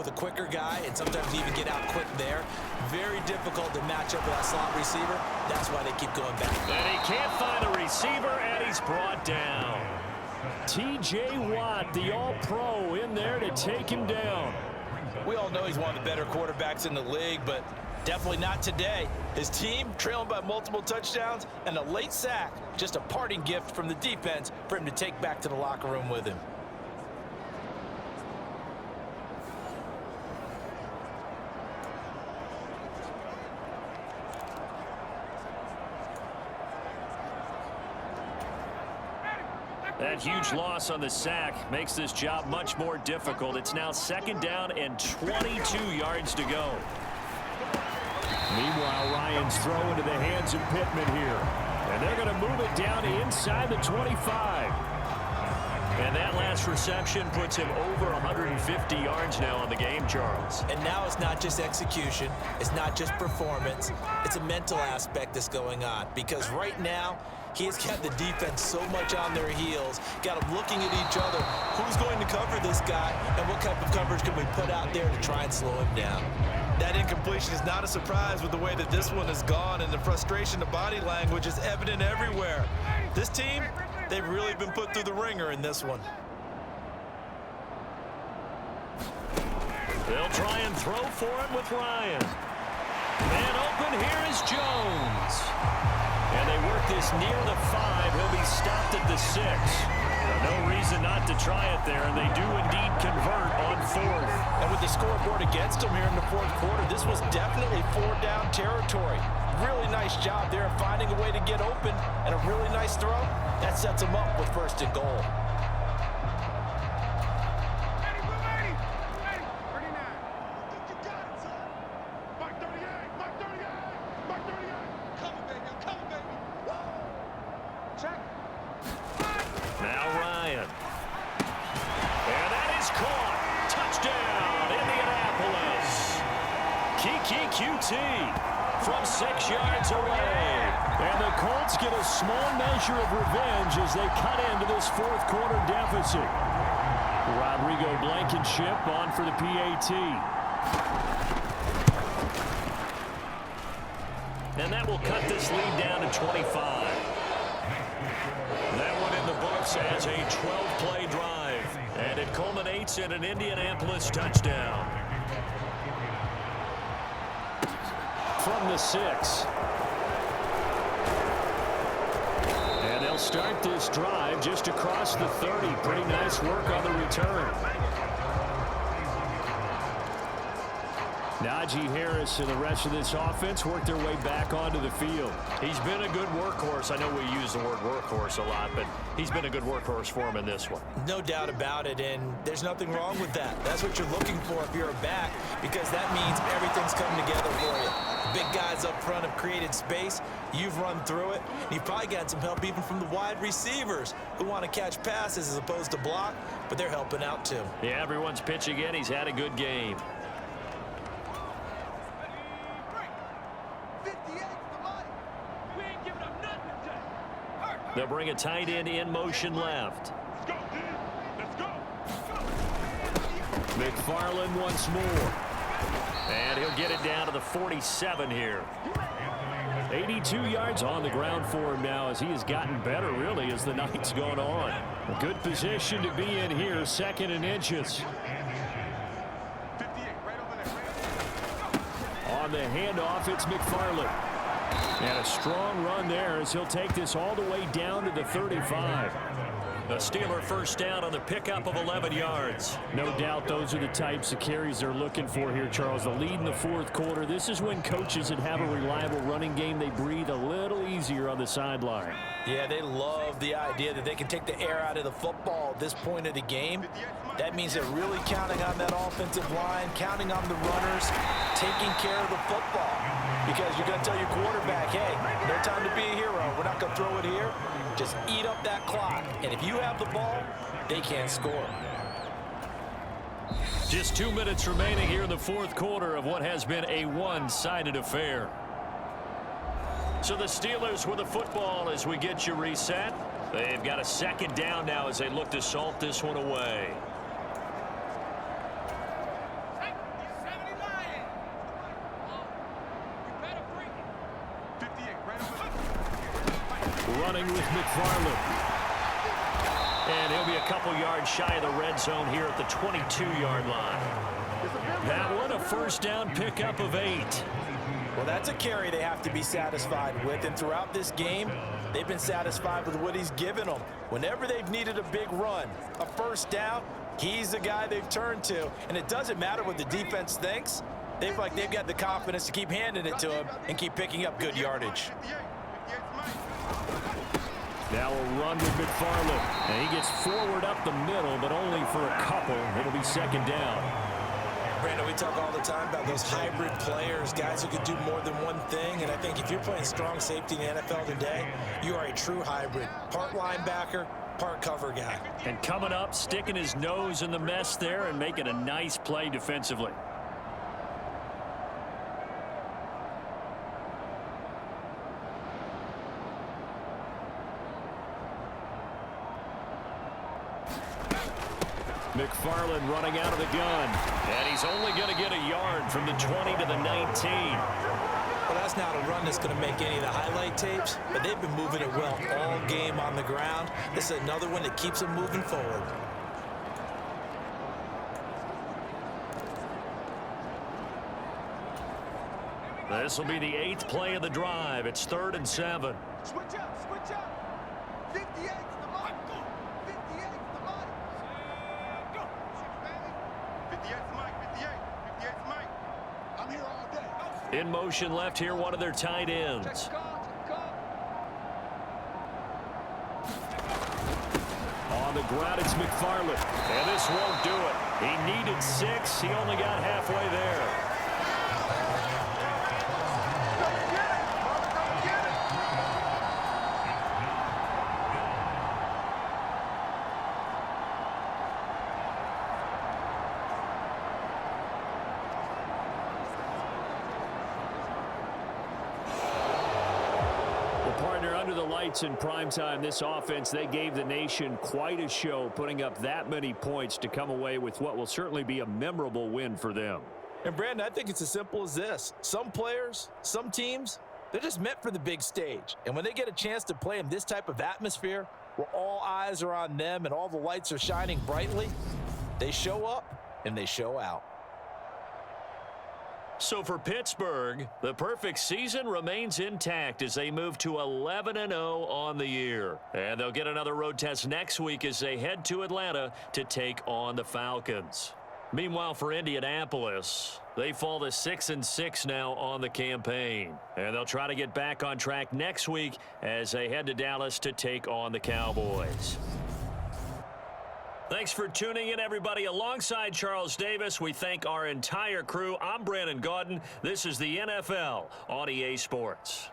a quicker guy and sometimes even get out quick there. Very difficult to match up with that slot receiver. That's why they keep going back. And he can't find a receiver, and he's brought down. T.J. Watt, the All-Pro, in there to take him down. We all know he's one of the better quarterbacks in the league, but definitely not today. His team trailing by multiple touchdowns and a late sack, just a parting gift from the defense for him to take back to the locker room with him. That huge loss on the sack makes this job much more difficult. It's now 2nd down and 22 yards to go. Meanwhile, Ryan's throw into the hands of Pittman here. And they're going to move it down to inside the 25. And that last reception puts him over 150 yards now on the game, Charles. And now it's not just execution. It's not just performance. It's a mental aspect that's going on because right now, he has got the defense so much on their heels, got them looking at each other. Who's going to cover this guy, and what type of coverage can we put out there to try and slow him down? That incompletion is not a surprise with the way that this one has gone, and the frustration of body language is evident everywhere. This team, they've really been put through the ringer in this one. They'll try and throw for him with Ryan. Man open, here is Jones. And they work this near the 5. He'll be stopped at the 6. No reason not to try it there, and they do indeed convert on 4th. And with the scoreboard against them here in the 4th quarter, this was definitely 4th down territory. Really nice job there of finding a way to get open, and a really nice throw. That sets them up with 1st and goal. Now Ryan. And that is caught. Touchdown, Indianapolis. Kiki QT from 6 yards away. And the Colts get a small measure of revenge as they cut into this 4th quarter deficit. Rodrigo Blankenship on for the PAT. And that will cut this lead down to 25. That one in the books as a 12-play drive. And it culminates in an Indianapolis touchdown. From the 6. And they'll start this drive just across the 30. Pretty nice work on the return. Najee Harris and the rest of this offense work their way back onto the field. He's been a good workhorse. I know we use the word workhorse a lot, but he's been a good workhorse for him in this one. No doubt about it, and there's nothing wrong with that. That's what you're looking for if you're a back, because that means everything's coming together for you. The big guys up front have created space. You've run through it. You've probably got some help even from the wide receivers who want to catch passes as opposed to block, but they're helping out too. Yeah, everyone's pitching in. He's had a good game. They'll bring a tight end in motion left. Let's go. McFarland once more. And he'll get it down to the 47 here. 82 yards on the ground for him now as he has gotten better, really, as the night's gone on. A good position to be in here, 2nd and inches. On the handoff, it's McFarland. And a strong run there as he'll take this all the way down to the 35. A Steeler 1st down on the pickup of 11 yards. No doubt those are the types of carries they're looking for here, Charles. The lead in the 4th quarter. This is when coaches that have a reliable running game, they breathe a little easier on the sideline. Yeah, they love the idea that they can take the air out of the football at this point of the game. That means they're really counting on that offensive line, counting on the runners, taking care of the football. Because you're going to tell your quarterback, hey, no time to be a hero. We're not going to throw it here. Just eat up that clock. And if you have the ball, they can't score. Just 2 minutes remaining here in the 4th quarter of what has been a one-sided affair. So the Steelers with the football as we get you reset. They've got a 2nd down now as they look to salt this one away. Running with McFarland. And he'll be a couple yards shy of the red zone here at the 22-yard line. That one a 1st down pickup of 8. Well, that's a carry they have to be satisfied with. And throughout this game, they've been satisfied with what he's given them. Whenever they've needed a big run, a 1st down, he's the guy they've turned to. And it doesn't matter what the defense thinks. They've got the confidence to keep handing it to him and keep picking up good yardage. Now a run with McFarland. And he gets forward up the middle, but only for a couple. It'll be 2nd down. Brandon, we talk all the time about those hybrid players, guys who can do more than one thing. And I think if you're playing strong safety in the NFL today, you are a true hybrid. Part linebacker, part cover guy. And coming up, sticking his nose in the mess there and making a nice play defensively. McFarland running out of the gun. And he's only going to get a yard from the 20 to the 19. Well, that's not a run that's going to make any of the highlight tapes, but they've been moving it well all game on the ground. This is another one that keeps them moving forward. This will be the 8th play of the drive. It's 3rd and 7. Switch up, switch up. 58's the mark. 58's the mark. Go. 58's Mike, 58's Mike. I'm here all day. In motion left here, one of their tight ends. ground, it's McFarland. And this won't do it. He needed 6. He only got halfway there. Under the lights in primetime, this offense, they gave the nation quite a show, putting up that many points to come away with what will certainly be a memorable win for them. And, Brandon, I think it's as simple as this. Some players, some teams, they're just meant for the big stage. And when they get a chance to play in this type of atmosphere, where all eyes are on them and all the lights are shining brightly, they show up and they show out. So for Pittsburgh, the perfect season remains intact as they move to 11-0 on the year. And they'll get another road test next week as they head to Atlanta to take on the Falcons. Meanwhile, for Indianapolis, they fall to 6-6 now on the campaign. And they'll try to get back on track next week as they head to Dallas to take on the Cowboys. Thanks for tuning in, everybody. Alongside Charles Davis, we thank our entire crew. I'm Brandon Gaudin. This is the NFL on EA Sports.